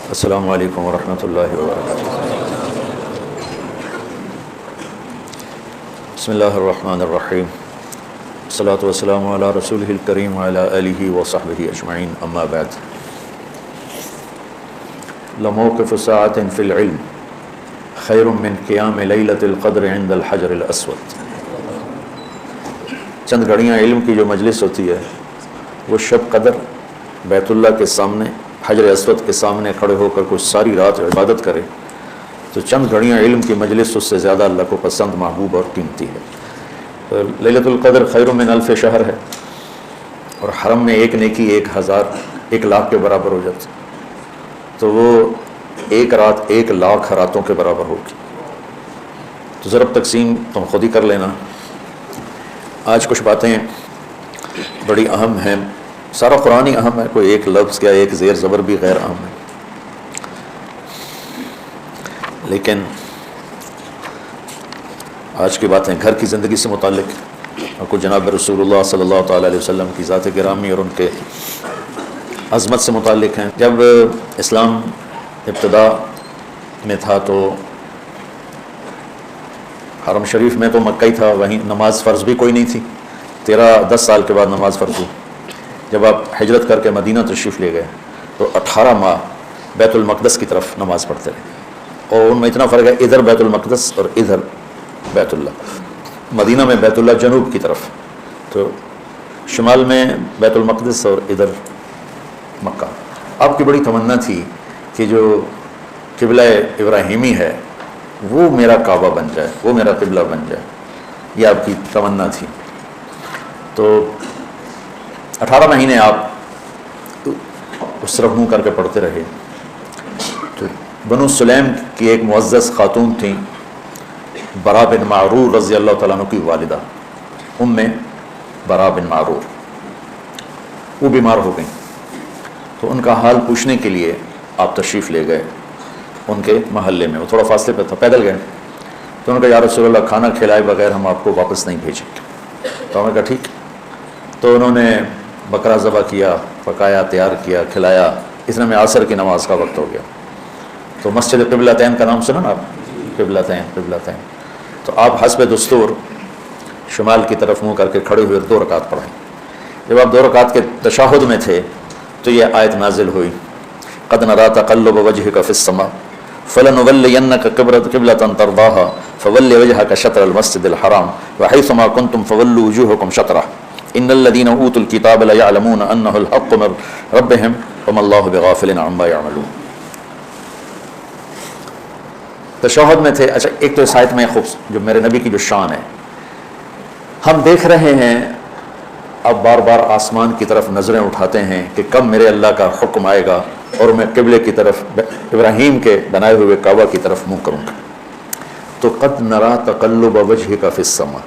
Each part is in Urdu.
السلام علیکم ورحمۃ اللہ وبرکاتہ۔ بسم اللہ الرحمن الرحیم، الصلاۃ والسلام علی رسولہ الکریم وعلی آلہ وصحبہ اجمعین، اما بعد۔ لموقف ساعۃ فی العلم خیر من قیام لیلۃ القدر عند الحجر الاسود۔ چند گھڑیاں علم کی جو مجلس ہوتی ہے وہ شب قدر بیت اللہ کے سامنے، حجر اسود کے سامنے کھڑے ہو کر کوئی ساری رات عبادت کرے تو چند گھڑیاں علم کی مجلس اس سے زیادہ اللہ کو پسند، محبوب اور قیمتی ہے۔ تو لیلۃ القدر خیر من الف شہر ہے، اور حرم میں ایک نیکی 1,000 کے برابر ہو جاتی، تو وہ ایک رات 1,00,000 راتوں کے برابر ہوگی۔ تو ضرب تقسیم تم خود ہی کر لینا۔ آج کچھ باتیں بڑی اہم ہیں، سارا قرآن ہی اہم ہے، کوئی ایک لفظ یا ایک زیر زبر بھی غیر اہم ہے، لیکن آج کی باتیں گھر کی زندگی سے متعلق اور کچھ جناب رسول اللہ صلی اللہ تعالیٰ علیہ وسلم کی ذات گرامی اور ان کے عظمت سے متعلق ہیں۔ جب اسلام ابتدا میں تھا تو حرم شریف میں تو مکہ ہی تھا، وہیں نماز فرض بھی کوئی نہیں تھی۔ 10 سال کے بعد نماز فرض ہوئی۔ جب آپ ہجرت کر کے مدینہ تشریف لے گئے تو 18 ماہ بیت المقدس کی طرف نماز پڑھتے رہے، اور ان میں اتنا فرق ہے، ادھر بیت المقدس اور ادھر بیت اللہ۔ مدینہ میں بیت اللہ جنوب کی طرف، تو شمال میں بیت المقدس اور ادھر مکہ۔ آپ کی بڑی تمنا تھی کہ جو قبلہ ابراہیمی ہے وہ میرا کعبہ بن جائے، وہ میرا قبلہ بن جائے، یہ آپ کی تمنا تھی۔ تو 18 مہینے آپ اس طرف منہ کر کے پڑھتے رہے۔ تو بنو سلیم کی ایک معزز خاتون تھیں، برا بن معرور رضی اللہ تعالیٰ عنہ کی والدہ، برا بن معرور، وہ بیمار ہو گئیں۔ تو ان کا حال پوچھنے کے لیے آپ تشریف لے گئے ان کے محلے میں، وہ تھوڑا فاصلے پہ تھا، پیدل گئے۔ تو انہوں نے کہا یا رسول اللہ، کھانا کھلائے بغیر ہم آپ کو واپس نہیں بھیجیں گے۔ تو ہم نے کہا ٹھیک۔ تو انہوں نے بکرا ذبح کیا، پکایا، تیار کیا، کھلایا۔ اتنے میں عصر کی نماز کا وقت ہو گیا۔ تو مسجد قبلتین کا نام سنا نا آپ؟ قبلتین۔ تو آپ حسب دستور شمال کی طرف منہ کر کے کھڑے ہوئے 2 رکعت پڑھائیں۔ جب آپ 2 رکعت کے تشہد میں تھے تو یہ آیت نازل ہوئی، قد نرى تقلب وجهك في السماء فلنولينك قبلة ترضاها فول وجهك شطر المسجد الحرام وحيثما كنتم فولوا وجوهكم شطره ان الذين اوتوا الكتاب ليعلمون انه الحق من ربهم وما الله بغافل عما يعملون۔ تشہد میں تھے۔ اچھا، ایک تو اس آیت میں خوب جو میرے نبی کی جو شان ہے، ہم دیکھ رہے ہیں، اب بار بار آسمان کی طرف نظریں اٹھاتے ہیں کہ کب میرے اللہ کا حکم آئے گا اور میں قبلے کی طرف، ابراہیم کے بنائے ہوئے کعبہ کی طرف منہ کروں گا۔ تو قد نرى تقلب وجهك في السماء،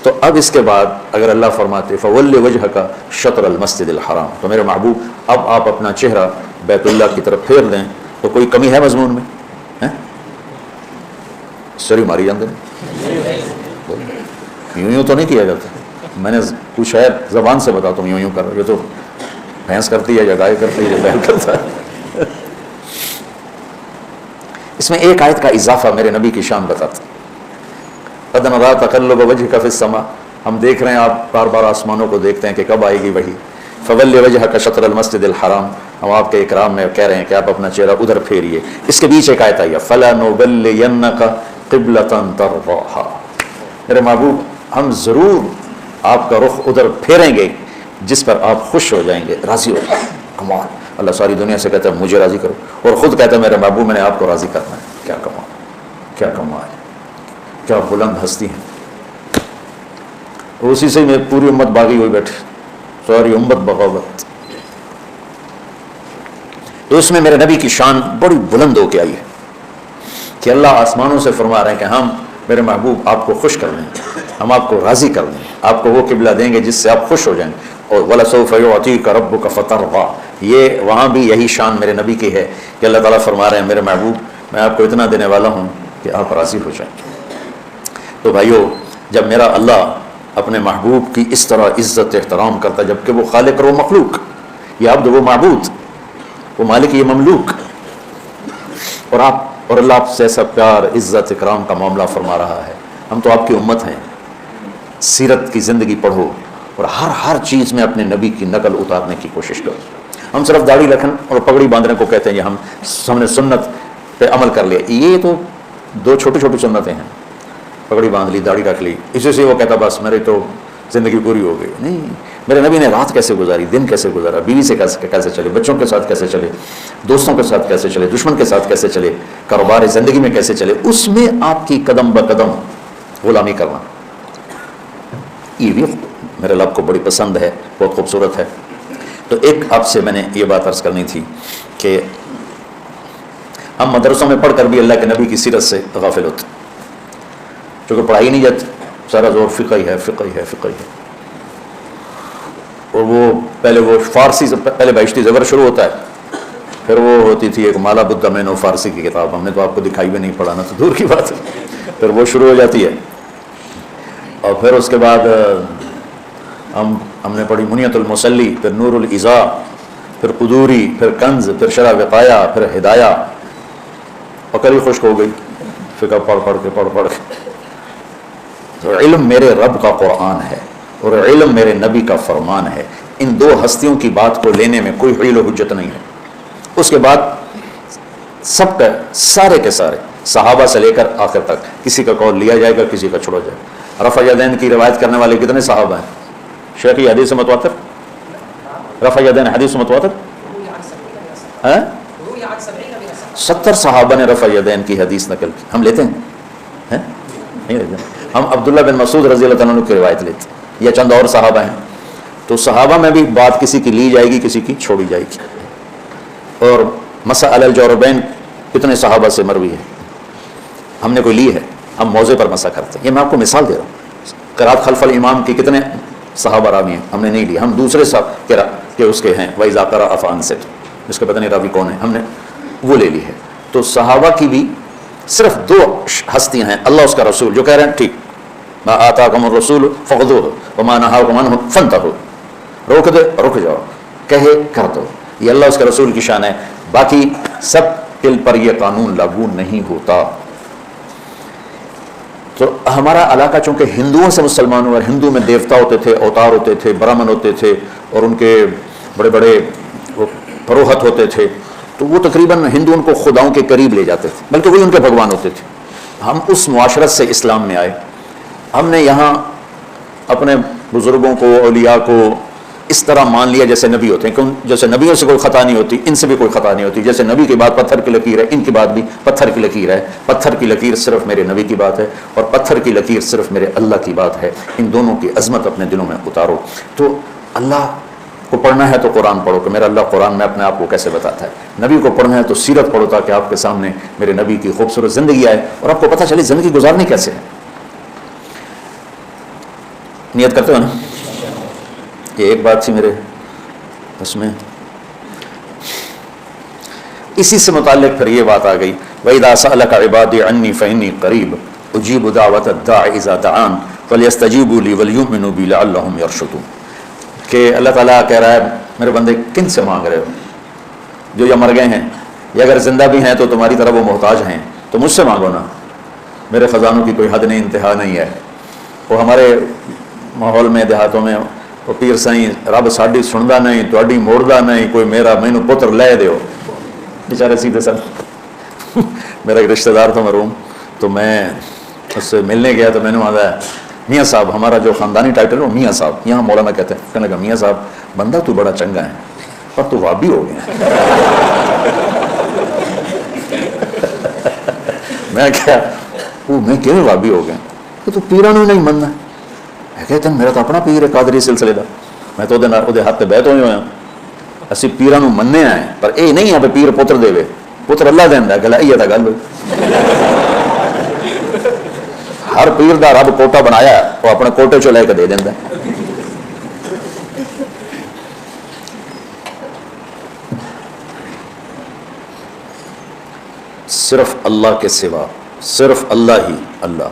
تو اب اس کے بعد اگر اللہ فرماتے فول وجهك شطر المسجد الحرام، تو میرے محبوب اب آپ اپنا چہرہ بیت اللہ کی طرف پھیر دیں، تو کوئی کمی ہے مضمون میں؟ سری ماری جاندے یوں تو نہیں کیا جاتا۔ میں نے کچھ ہے زبان سے بتا، تم یوں کر رہے، یہ تو بھینس کرتی ہے یا گائے کرتی ہے یا بیل کرتا ہے۔ اس میں ایک آیت کا اضافہ میرے نبی کی شان بتاتا۔ قد نرى تقلب وجهك في السماء، ہم دیکھ رہے ہیں، آپ بار بار آسمانوں کو دیکھتے ہیں کہ کب آئے گی وحی۔ فول وجهك شطر المسجد الحرام، ہم آپ کے اکرام میں کہہ رہے ہیں کہ آپ اپنا چہرہ ادھر پھیریے۔ اس کے بیچ ایک آیت آئی ہے فلنولینک قبلۃ ترضاها، میرے محبوب ہم ضرور آپ کا رخ ادھر پھیریں گے جس پر آپ خوش ہو جائیں گے، راضی ہو جائیں گے۔ کمال، اللہ ساری دنیا سے کہتا ہے مجھے راضی کرو، اور خود کہتا ہے میرے محبوب میں نے آپ کو راضی کرنا ہے۔ کیا کمال، کیا کمال، کیا بلند ہستی ہے۔ اسی سے میں پوری امت باغی ہوئی بیٹھی، ساری امت بغاوت۔ تو اس میں میرے نبی کی شان بڑی بلند ہو کے آئی ہے کہ اللہ آسمانوں سے فرما رہے ہیں کہ ہم میرے محبوب آپ کو خوش کر لیں گے، ہم آپ کو راضی کر لیں گے، آپ کو وہ قبلہ دیں گے جس سے آپ خوش ہو جائیں گے۔ اور وَلَسَوْفَ يُعْطِيكَ رَبُّكَ فَتَرْضَىٰ، یہ وہاں بھی یہی شان میرے نبی کی ہے کہ اللہ تعالیٰ فرما رہے ہیں میرے محبوب میں آپ کو اتنا دینے والا ہوں کہ آپ راضی ہو جائیں گے۔ تو بھائیو، جب میرا اللہ اپنے محبوب کی اس طرح عزت احترام کرتا، جبکہ وہ خالق اور وہ مخلوق، یہ عبد وہ معبود، وہ مالک یہ مملوک، اور اللہ آپ سے ایسا پیار عزت اکرام کا معاملہ فرما رہا ہے. ہم تو آپ کی امت ہیں. سیرت کی زندگی پڑھو اور ہر چیز میں اپنے نبی کی نقل اتارنے کی کوشش کرو. ہم صرف داڑھی رکھن اور پگڑی باندھنے کو کہتے ہیں یہ ہم نے سنت پہ عمل کر لیا. یہ تو 2 چھوٹی چھوٹی سنتیں ہیں. پگڑی باندھ لی, داڑھی رکھ لی, اسی سے وہ کہتا بس میری تو زندگی پوری ہو گئی. نہیں, میرے نبی نے رات کیسے گزاری, دن کیسے گزارا, بیوی سے کیسے چلے, بچوں کے ساتھ کیسے چلے, دوستوں کے ساتھ کیسے چلے, دشمن کے ساتھ کیسے چلے, کاروبار زندگی میں کیسے چلے, اس میں آپ کی قدم بقدم غلامی کرنا. یہ بھی میرے رب کو بڑی پسند ہے, بہت خوبصورت ہے. تو ایک آپ سے میں نے یہ بات عرض کرنی تھی کہ ہم مدرسوں میں پڑھ کر بھی اللہ کے نبی کی سیرت سے غافل ہوتے, چونکہ پڑھائی نہیں جاتی. سارا زور فقہ ہی ہے, فقہ ہی ہے, فقہ ہی ہے. اور وہ پہلے وہ فارسی سے پہلے بہشتی زبر شروع ہوتا ہے, پھر وہ ہوتی تھی ایک مالا بدھ مینو فارسی کی کتاب, ہم نے تو آپ کو دکھائی بھی نہیں, پڑھانا تو دور کی بات ہے. پھر وہ شروع ہو جاتی ہے, اور پھر اس کے بعد ہم نے پڑھی منیت المسلی, پھر نور الازا, پھر قدوری, پھر کنز, پھر شرح وقایا, پھر ہدایہ, اور کلی خشک ہو گئی فقہ پڑھ پڑھ کے. تو علم میرے رب کا قرآن ہے اور علم میرے نبی کا فرمان ہے. ان 2 ہستیوں کی بات کو لینے میں کوئی حیل و حجت نہیں ہے. اس کے بعد سب کا سارے کے سارے صحابہ سے لے کر آخر تک کسی کا قول لیا جائے گا, کسی کا چھوڑا جائے گا. رفع یدین کی روایت کرنے والے کتنے صحابہ ہیں؟ شیخ یہ حدیث متواتر, رفع یدین حدیث متواتر 70 صحابہ نے رفع یدین کی حدیث نقل کی. ہم لیتے ہیں؟ نہیں لیتے. ہم عبداللہ بن مسعود رضی اللہ عنہ کی روایت لیتے ہیں, یا چند اور صحابہ ہیں. تو صحابہ میں بھی بات کسی کی لی جائے گی, کسی کی چھوڑی جائے گی. اور مسح علی الجوربین کتنے صحابہ سے مروی ہے, ہم نے کوئی لی ہے, ہم موضع پر مسح کرتے ہیں. یہ میں آپ کو مثال دے رہا ہوں. قرات خلف الامام کی کتنے صحابہ راوی ہیں, ہم نے نہیں لی. ہم دوسرے صاحب کہ اس کے ہیں وَإِذَا قَرَأَ فَأَنصِتْ, اس کا پتہ نہیں راوی کون ہے, ہم نے وہ لے لی ہے. تو صحابہ کی بھی صرف 2 ہستیاں ہیں, اللہ اس کا رسول, جو کہہ رہے ہیں ٹھیک, ما آتاکم الرسول فخذوہ وما نہاکم عنہ فانتہوا, روک دے رک جاؤ, کہے کر دو. یہ اللہ اس کے رسول کی شان ہے. باقی سب دل پر یہ قانون لاگو نہیں ہوتا. تو ہمارا علاقہ چونکہ ہندوؤں سے مسلمان ہوا, ہندو میں دیوتا ہوتے تھے, اوتار ہوتے تھے, برہمن ہوتے تھے, اور ان کے بڑے بڑے پروہت ہوتے تھے, تو وہ تقریباً ہندو ان کو خداؤں کے قریب لے جاتے تھے, بلکہ وہی ان کے بھگوان ہوتے تھے. ہم اس معاشرت سے اسلام میں آئے. ہم نے یہاں اپنے بزرگوں کو, اولیاء کو اس طرح مان لیا جیسے نبی ہوتے ہیں, کیوں؟ جیسے نبیوں سے کوئی خطا نہیں ہوتی, ان سے بھی کوئی خطا نہیں ہوتی. جیسے نبی کی بات پتھر کی لکیر ہے, ان کی بات بھی پتھر کی لکیر ہے. پتھر کی لکیر صرف میرے نبی کی بات ہے, اور پتھر کی لکیر صرف میرے اللہ کی بات ہے. ان دونوں کی عظمت اپنے دلوں میں اتارو. تو اللہ کو پڑھنا ہے تو قرآن پڑھو کہ میرا اللہ قرآن میں اپنے آپ کو کیسے بتاتا ہے. نبی کو پڑھنا ہے تو سیرت پڑھو تاکہ آپ کے سامنے میرے نبی کی خوبصورت زندگی آئے اور آپ کو پتہ چلے زندگی گزارنی کیسے ہے. نیت کرتے ہو نا. یہ ایک بات تھی میرے اس میں, اسی سے متعلق پھر یہ بات آ گئی وَإِذَا سَأَلَكَ عِبَادِي عَنِّي فَإِنِّي قَرِيبٌ أُجِيبُ دَعْوَةَ الدَّاعِ إِذَا دَعَانِ فَلْيَسْتَجِيبُوا لِي وَلْيُؤْمِنُوا بِي لَعَلَّهُمْ يَرْشُدُونَ. کہ اللہ تعالیٰ کہہ رہا ہے میرے بندے کن سے مانگ رہے ہو, جو یا مر گئے ہیں یا اگر زندہ بھی ہیں تو تمہاری طرح وہ محتاج ہیں, تو مجھ سے مانگو نا. میرے خزانوں کی کوئی حد نہیں, انتہا نہیں ہے. وہ ہمارے ماحول میں دیہاتوں میں وہ پیر سائیں رب ساڈی سندا نہیں, تواڈی موڑدا نہیں, کوئی میرا مینوں پتر لے دیو. بیچارے سیدھے سر. میرا ایک رشتہ دار تھا مرحوم, تو میں اس سے ملنے گیا تو میں نے وہاں میاں صاحب, ہمارا جو خاندانی ٹائٹل ہے وہ میاں صاحب, یہاں مولانا کہتے ہیں. کہنے لگا میاں صاحب بندہ تو بڑا چنگا ہے پر تو وابی ہو گیا. میں کیا وہ میں کیوں وابی ہو گیا کہ تو پیرانوں نہیں مننا. میں کہتے ہیں میرا تو اپنا پیر ہے قادری سلسلے کا, میں تو وہ ہاتھ بیت ہوئے ہوا. اسی پیرانوں مننے آئے پر یہ نہیں ہے پیر پتر دے, پتر اللہ دینا گلا. یہ تو گل ہر پیر دا رب کوٹا بنایا, وہ اپنے کوٹے چو لے کے دے دینا. صرف اللہ کے سوا, صرف اللہ ہی اللہ,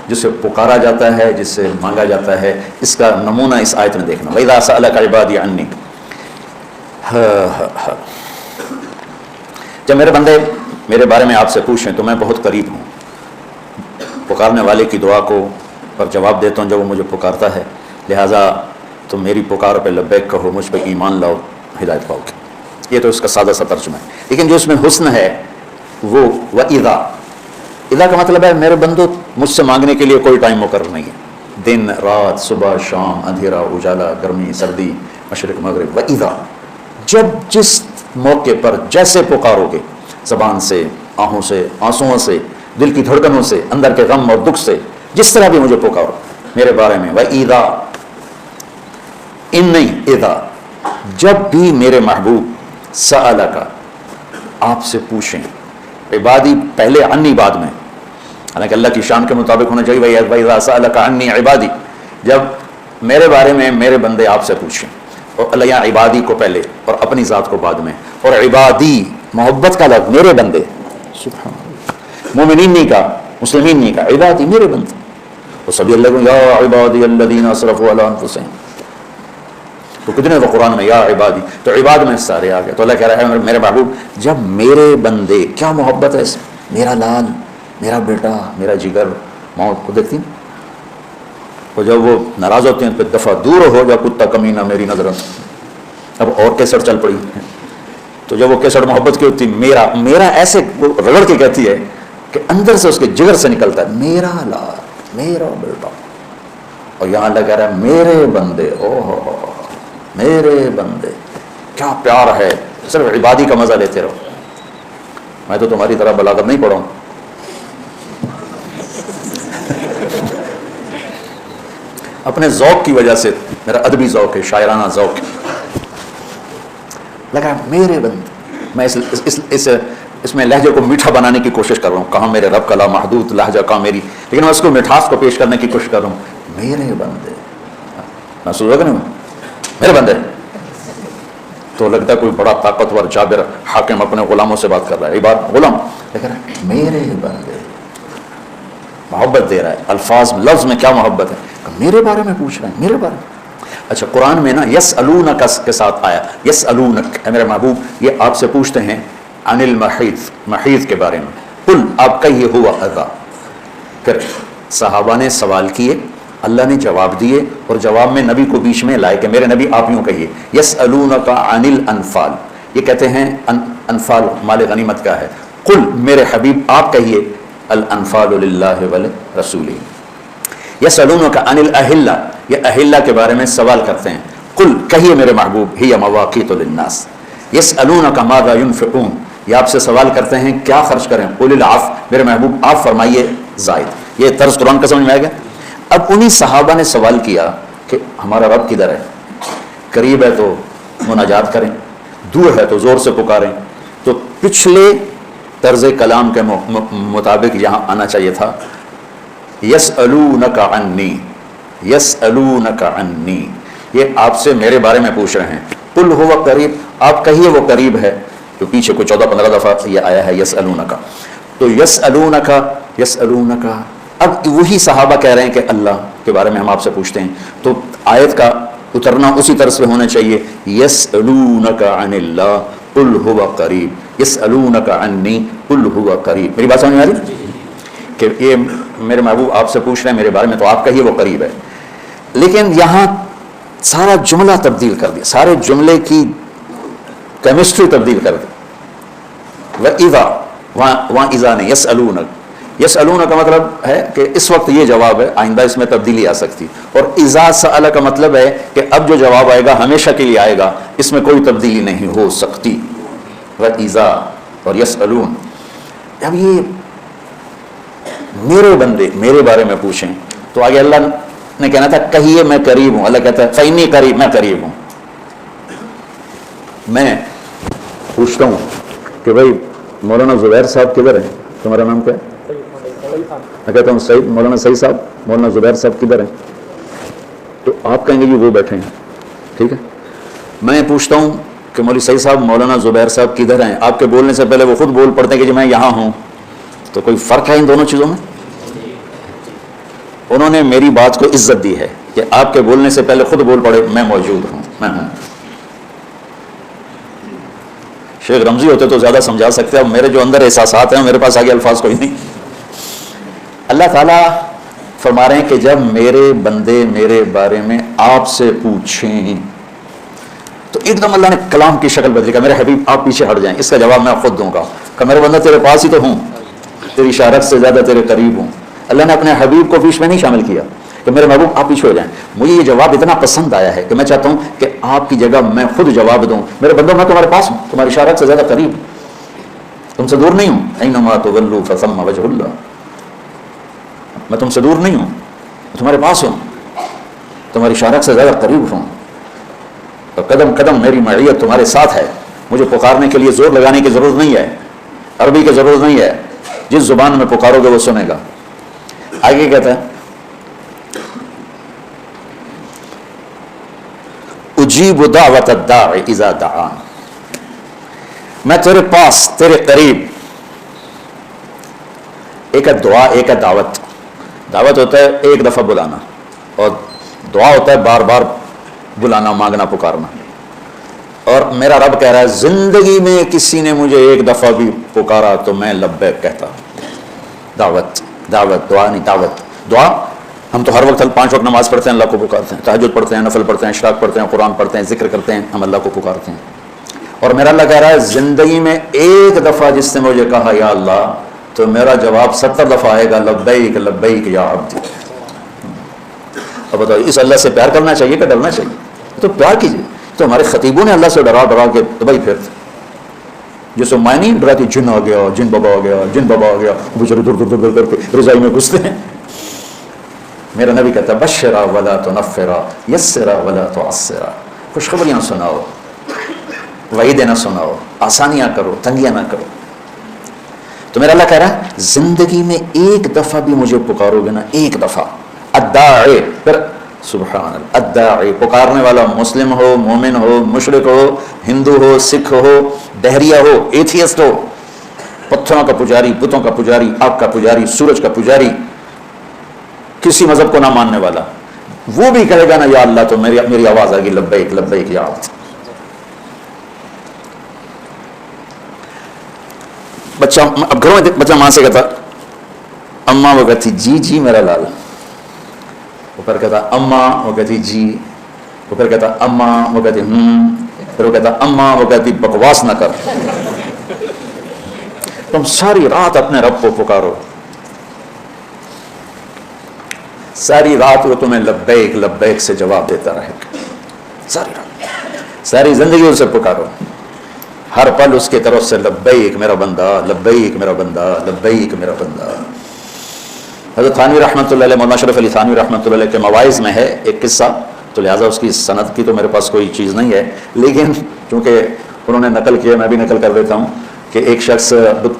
جسے پکارا جاتا ہے, جس سے مانگا جاتا ہے. اس کا نمونہ اس آیت میں دیکھنا. وَإِذَا سَأَلَكَ عِبَادِي عَنِّي, جب میرے بندے میرے بارے میں آپ سے پوچھیں تو میں بہت قریب ہوں، پکارنے والے کی دعا کو پر جواب دیتا ہوں جب وہ مجھے پکارتا ہے، لہٰذا تم میری پکار پہ لبیک کہو، مجھ پہ ایمان لاؤ، ہدایت پاؤ گے۔ یہ تو اس کا سادہ سا ترجمہ ہے، لیکن جو اس میں حسن ہے وہ وَإِذَا، اذا کا مطلب ہے میرے بندو مجھ سے مانگنے کے لیے کوئی ٹائم مقرر نہیں ہے، دن رات، صبح شام، اندھیرا اجالا، گرمی سردی، مشرق مغرب، وَإِذَا، جب جس موقع پر جیسے پکارو گے، زبان سے، آنکھوں سے، آنسوؤں سے، دل کی دھڑکنوں سے، اندر کے غم اور دکھ سے، جس طرح بھی مجھے پکارو میرے بارے میں، وَإِذَا، ان نہیں اذا، جب بھی میرے محبوب سألک آپ سے پوچھیں، عبادی پہلے، عنی بعد میں، حالانکہ اللہ کی شان کے مطابق ہونا چاہیے، وَإِذَا سألک عنی عبادی، جب میرے بارے میں میرے بندے آپ سے پوچھیں، اور اللہ یہاں عبادی کو پہلے اور اپنی ذات کو بعد میں، اور عبادی محبت کا لفظ، میرے بندے، سبحان اللہ، مومنین نہیں کہا، مسلمین نہیں کہا، عبادی میرے بندے، وہ سبھی اللہ کو یا عبادی الذین اسرفوا علی انفسہم، تو کتنے وہ قرآن میں یا عبادی، تو عباد میں سارے آ گئے، تو اللہ کہہ رہا ہے میرے محبوب جب میرے بندے، کیا محبت ہے اس میں، میرا لال، میرا بیٹا، میرا جگر، موت کو دیکھتی ہیں، اور جب وہ ناراض ہوتے ہیں پھر دفعہ دور ہو جا کتا کمینہ میری نظر، اب اور کیسٹ چل پڑی، تو جب وہ کیسٹ محبت کی ہوتی، میرا میرا ایسے وہ رگڑ کے کہتی ہے کہ اندر سے اس کے جگر سے نکلتا ہے میرا لال، میرا بیٹا، اور یہاں اللہ کہہ رہا ہے میرے بندے، اوہ میرے بندے، کیا پیار ہے، صرف عبادی کا مزہ لیتے رہو، میں تو تمہاری طرح بلاغت نہیں پڑھا ہوں، اپنے ذوق کی وجہ سے، میرا ادبی ذوق ہے، شاعرانہ ذوق ہے، لگا میرے بندے، میں اس میں لہجے کو میٹھا بنانے کی کوشش کر رہا ہوں، کہاں میرے رب کا لامحدود لہجہ، کہاں میری، لیکن میں اس کو مٹھاس کو پیش کرنے کی کوشش کر رہا ہوں، میرے بندے، محسوس ہوگا نا میرے بندے، تو لگتا ہے کوئی بڑا طاقتور جابر حاکم اپنے غلاموں سے بات کر رہا ہے، یہ بات غلام لیکن میرے بندے، محبت دے رہا ہے، الفاظ لفظ میں کیا محبت ہے، میرے بارے میں پوچھ رہے ہیں، میرے بارے میں۔ اچھا قرآن میں نا یسألونک کے ساتھ آیا، یسألونک، اے میرے محبوب یہ آپ سے پوچھتے ہیں عن المحیض، محیض کے بارے میں، قل آپ کہیے ہوا اذا، پھر صحابہ نے سوال کیے، اللہ نے جواب دیے، اور جواب میں نبی کو بیچ میں لائے کہ میرے نبی آپ یوں کہیے، یسألونک عن الانفال، یہ کہتے ہیں انفال مال غنیمت کا ہے، قل میرے حبیب آپ کہیے الانفال للہ ولرسولہ، یسألونک عن الاہلہ، یہ اہلہ کے بارے میں سوال کرتے ہیں، قل کہیے میرے محبوب ہی مواقیت للناس، یسألونک ماذا ينفقون، یہ آپ سے سوال کرتے ہیں کیا خرچ کریں، قل العفو، میرے محبوب آپ فرمائیے زائد، یہ طرز قرآن کا سمجھ میں آ گیا۔ اب انہی صحابہ نے سوال کیا کہ ہمارا رب کدھر ہے، قریب ہے تو مناجات کریں، دور ہے تو زور سے پکاریں، تو پچھلے طرز کلام کے مطابق یہاں آنا چاہیے تھا یسألونک عنی، یسألونک عنی، یہ آپ سے میرے بارے میں پوچھ رہے ہیں، قل ہوا قریب، آپ کہیے وہ قریب ہے، جو پیچھے کو 14-15 دفعہ یہ آیا ہے یسألونک، تو یسألونک، یسألونک، اب وہی صحابہ کہہ رہے ہیں کہ اللہ کے بارے میں ہم آپ سے پوچھتے ہیں، تو آیت کا اترنا اسی طرح سے ہونا چاہیے، یسألونک عن اللہ قل ہوا قریب، یسألونک عنی قل ہوا قریب، میری بات سمجھ میں آ رہی کہ یہ میرے محبوب آپ سے پوچھ رہے ہیں میرے بارے میں، تو آپ کہیے وہ قریب ہے، لیکن یہاں سارا جملہ تبدیل کر دیا، سارے جملے کی کیمسٹری تبدیل کر دی، وَإِذَا، وہاں اذا نہیں، یسألونک، یسألون کا مطلب ہے کہ اس وقت یہ جواب ہے، آئندہ اس میں تبدیلی آ سکتی، اور اذا سأل کا مطلب ہے کہ اب جو جواب آئے گا ہمیشہ کے لیے آئے گا، اس میں کوئی تبدیلی نہیں ہو سکتی، وَإِذَا اور یسألون، اب یہ میرے بندے میرے بارے میں پوچھیں، تو آگے اللہ نے کہنا تھا کہیے میں قریب ہوں، اللہ کہتا ہے فإنی قریب، میں قریب ہوں، میں پوچھتا ہوں کہ بھائی مولانا زبیر صاحب کدھر ہیں، تمہارا نام کیا ہے، میں کہتا ہوں سعید، مولانا سعید صاحب، مولانا زبیر صاحب کدھر ہیں، تو آپ کہیں گے کہ وہ بیٹھے ہیں، ٹھیک ہے، میں پوچھتا ہوں کہ مولوی سعید صاحب مولانا زبیر صاحب کدھر ہیں، آپ کے بولنے سے پہلے وہ خود بول پڑتے ہیں کہ جی میں یہاں ہوں، تو کوئی فرق ہے ان دونوں چیزوں میں؟ انہوں نے میری بات کو عزت دی ہے کہ آپ کے بولنے سے پہلے خود بول پڑے میں موجود ہوں، میں ہوں۔ شیخ رمزی ہوتے تو زیادہ سمجھا سکتے، اب میرے جو اندر احساسات ہیں میرے پاس آگے الفاظ کوئی نہیں۔ اللہ تعالیٰ فرما رہے ہیں کہ جب میرے بندے میرے بارے میں آپ سے پوچھیں تو ایک دم اللہ نے کلام کی شکل بدلی، کہ میرے حبیب آپ پیچھے ہٹ جائیں، اس کا جواب میں خود دوں گا، کہ میرے بندہ تیرے پاس ہی تو ہوں، تیری شارت سے زیادہ تیرے قریب ہوں۔ اللہ نے اپنے حبیب کو بیچ میں نہیں شامل کیا کہ میرے محبوب آپ پیچھے ہو جائیں۔ مجھے یہ جواب اتنا پسند آیا ہے کہ میں چاہتا ہوں کہ آپ کی جگہ میں خود جواب دوں، میرے بندوں میں تمہارے پاس ہوں، تمہاری شارت سے زیادہ قریب، تم سے دور نہیں ہوں۔ اینما تولوا فثم وجہ اللہ، میں تم سے دور نہیں ہوں، تمہارے پاس ہوں، تمہاری شارت سے زیادہ قریب ہوں، تو قدم قدم میری معیت تمہارے ساتھ ہے۔ مجھے پکارنے کے لیے زور لگانے کی ضرورت نہیں ہے، عربی کی ضرورت نہیں ہے، جس زبان میں پکارو گے وہ سنے گا۔ آگے کہتا ہے اجیب دعوت الداع اذا دعان، میں تیرے پاس تیرے قریب۔ ایک ہے دعا، ایک ہے دعوت۔ دعوت ہوتا ہے ایک دفعہ بلانا، اور دعا ہوتا ہے بار بار بلانا، مانگنا، پکارنا۔ اور میرا رب کہہ رہا ہے زندگی میں کسی نے مجھے ایک دفعہ بھی پکارا تو میں لبیک کہتا۔ دعوت، دعوت، دعا نہیں، دعوت۔ دعا ہم تو ہر وقت 5 وقت نماز پڑھتے ہیں، اللہ کو پکارتے ہیں، تہجد پڑھتے ہیں، نفل پڑھتے ہیں، اشراق پڑھتے ہیں، قرآن پڑھتے ہیں، ذکر کرتے ہیں، ہم اللہ کو پکارتے ہیں۔ اور میرا اللہ کہہ رہا ہے زندگی میں ایک دفعہ جس نے مجھے کہا یا اللہ، تو میرا جواب 70 دفعہ آئے گا لبیک لبیک یا عبدی۔ اب بتاؤ اس اللہ سے پیار کرنا چاہیے کہ ڈرنا چاہیے؟ تو پیار کیجیے۔ تو ہمارے خطیبوں نے اللہ سے ڈرا ڈرا کے دبائی پھرتے، جسے میں نہیں ڈراتی جن آ گیا، جن بابا آ گیا، جن بابا آ گیا، بیچارے دور دور دور کر کے رضائی میں گھستے ہیں۔ میرا نبی کہتا ہے بشرا ولا تنفرا، یسرا ولا تعسرا، خوشخبریاں سناؤ، وعیدیں نہ سناؤ، آسانیاں کرو، تنگیاں نہ کرو۔ تو میرا اللہ کہہ رہا ہے زندگی میں ایک دفعہ بھی مجھے پکارو گے نا، ایک دفعہ، الداعی، پھر سبحان اللہ، الداعی، پکارنے والا مسلم ہو، مومن ہو، مشرک ہو، ہندو ہو، سکھ ہو، بحریہ ہو، ایتھیسٹ ہو، پتھروں کا پجاری، بتوں کا پجاری، آگ کا پجاری، سورج کا پجاری، کسی مذہب کو نہ ماننے والا، وہ بھی کہے گا نا یا اللہ، تو میری آواز آئے گی لبیک لبیک یا عبد۔ بچہ اب گھروں میں بچہ ماں سے کہتا اماں، وہ کہتی جی جی میرا لال، وہ پھر کہتا اماں، وہ کہتی جی، وہ پھر کہتا اماں، وہ کہتی پھر وہ کہتا اماں، وہ کہتی بکواس نہ کر۔ تم ساری رات اپنے رب کو پکارو، ساری رات وہ تمہیں لبیک لبیک سے جواب دیتا رہے گا، ساری رات، ساری زندگی اسے پکارو، ہر پل اس کی طرف سے لبیک میرا بندہ، لبیک میرا بندہ، لبیک میرا بندہ۔ حضرت تھانوی رحمۃ اللہ علیہ، مولانا اشرف علی تھانوی رحمۃ اللہ علیہ کے مواعظ میں ہے ایک قصہ، تو لہٰذا اس کی سند کی تو میرے پاس کوئی چیز نہیں ہے، لیکن چونکہ انہوں نے نقل کیا میں بھی نقل کر دیتا ہوں کہ ایک شخص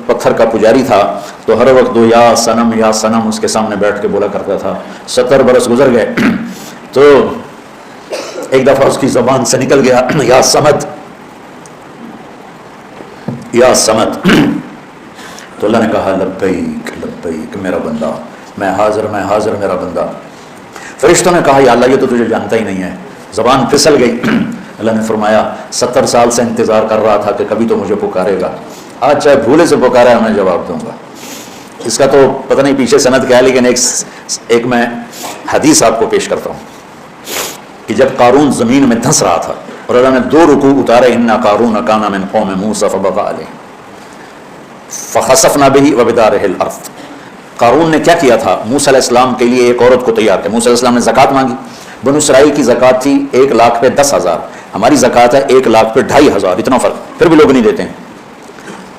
پتھر کا پجاری تھا، تو ہر وقت دو یا سنم اس کے سامنے بیٹھ کے بولا کرتا تھا۔ 70 برس گزر گئے تو ایک دفعہ اس کی زبان سے نکل گیا یا سمد، یا سمد، تو اللہ نے کہا لبیک لبیک میرا بندہ، میں حاضر میرا بندہ۔ فرشتوں نے کہا یا اللہ یہ تو تجھے جانتا ہی نہیں ہے، زبان پھسل گئی۔ اللہ نے فرمایا 70 سال سے انتظار کر رہا تھا کہ کبھی تو مجھے پکارے گا، آج چاہے بھولے سے پکارا ہے میں جواب دوں گا۔ اس کا تو پتہ نہیں پیچھے سند کیا ہے، لیکن ایک میں حدیث آپ کو پیش کرتا ہوں کہ جب قارون زمین میں دھنس رہا تھا اور اللہ نے 2 رکوع اتارے، انا قارون کان من قوم موسیٰ فبغى علیہم فخسفنا به وبدارہ الارض۔ قارون نے کیا کیا تھا؟ موسیٰ علیہ السلام کے لیے ایک عورت کو تیار کیا۔ موسیٰ علیہ السلام نے زکوٰۃ مانگی، بنو اسرائیل کی زکوٰۃ تھی 1 لاکھ پہ 10,000، ہماری زکوٰۃ ہے 1 لاکھ پہ 2,500، اتنا فرق، پھر بھی لوگ نہیں دیتے ہیں،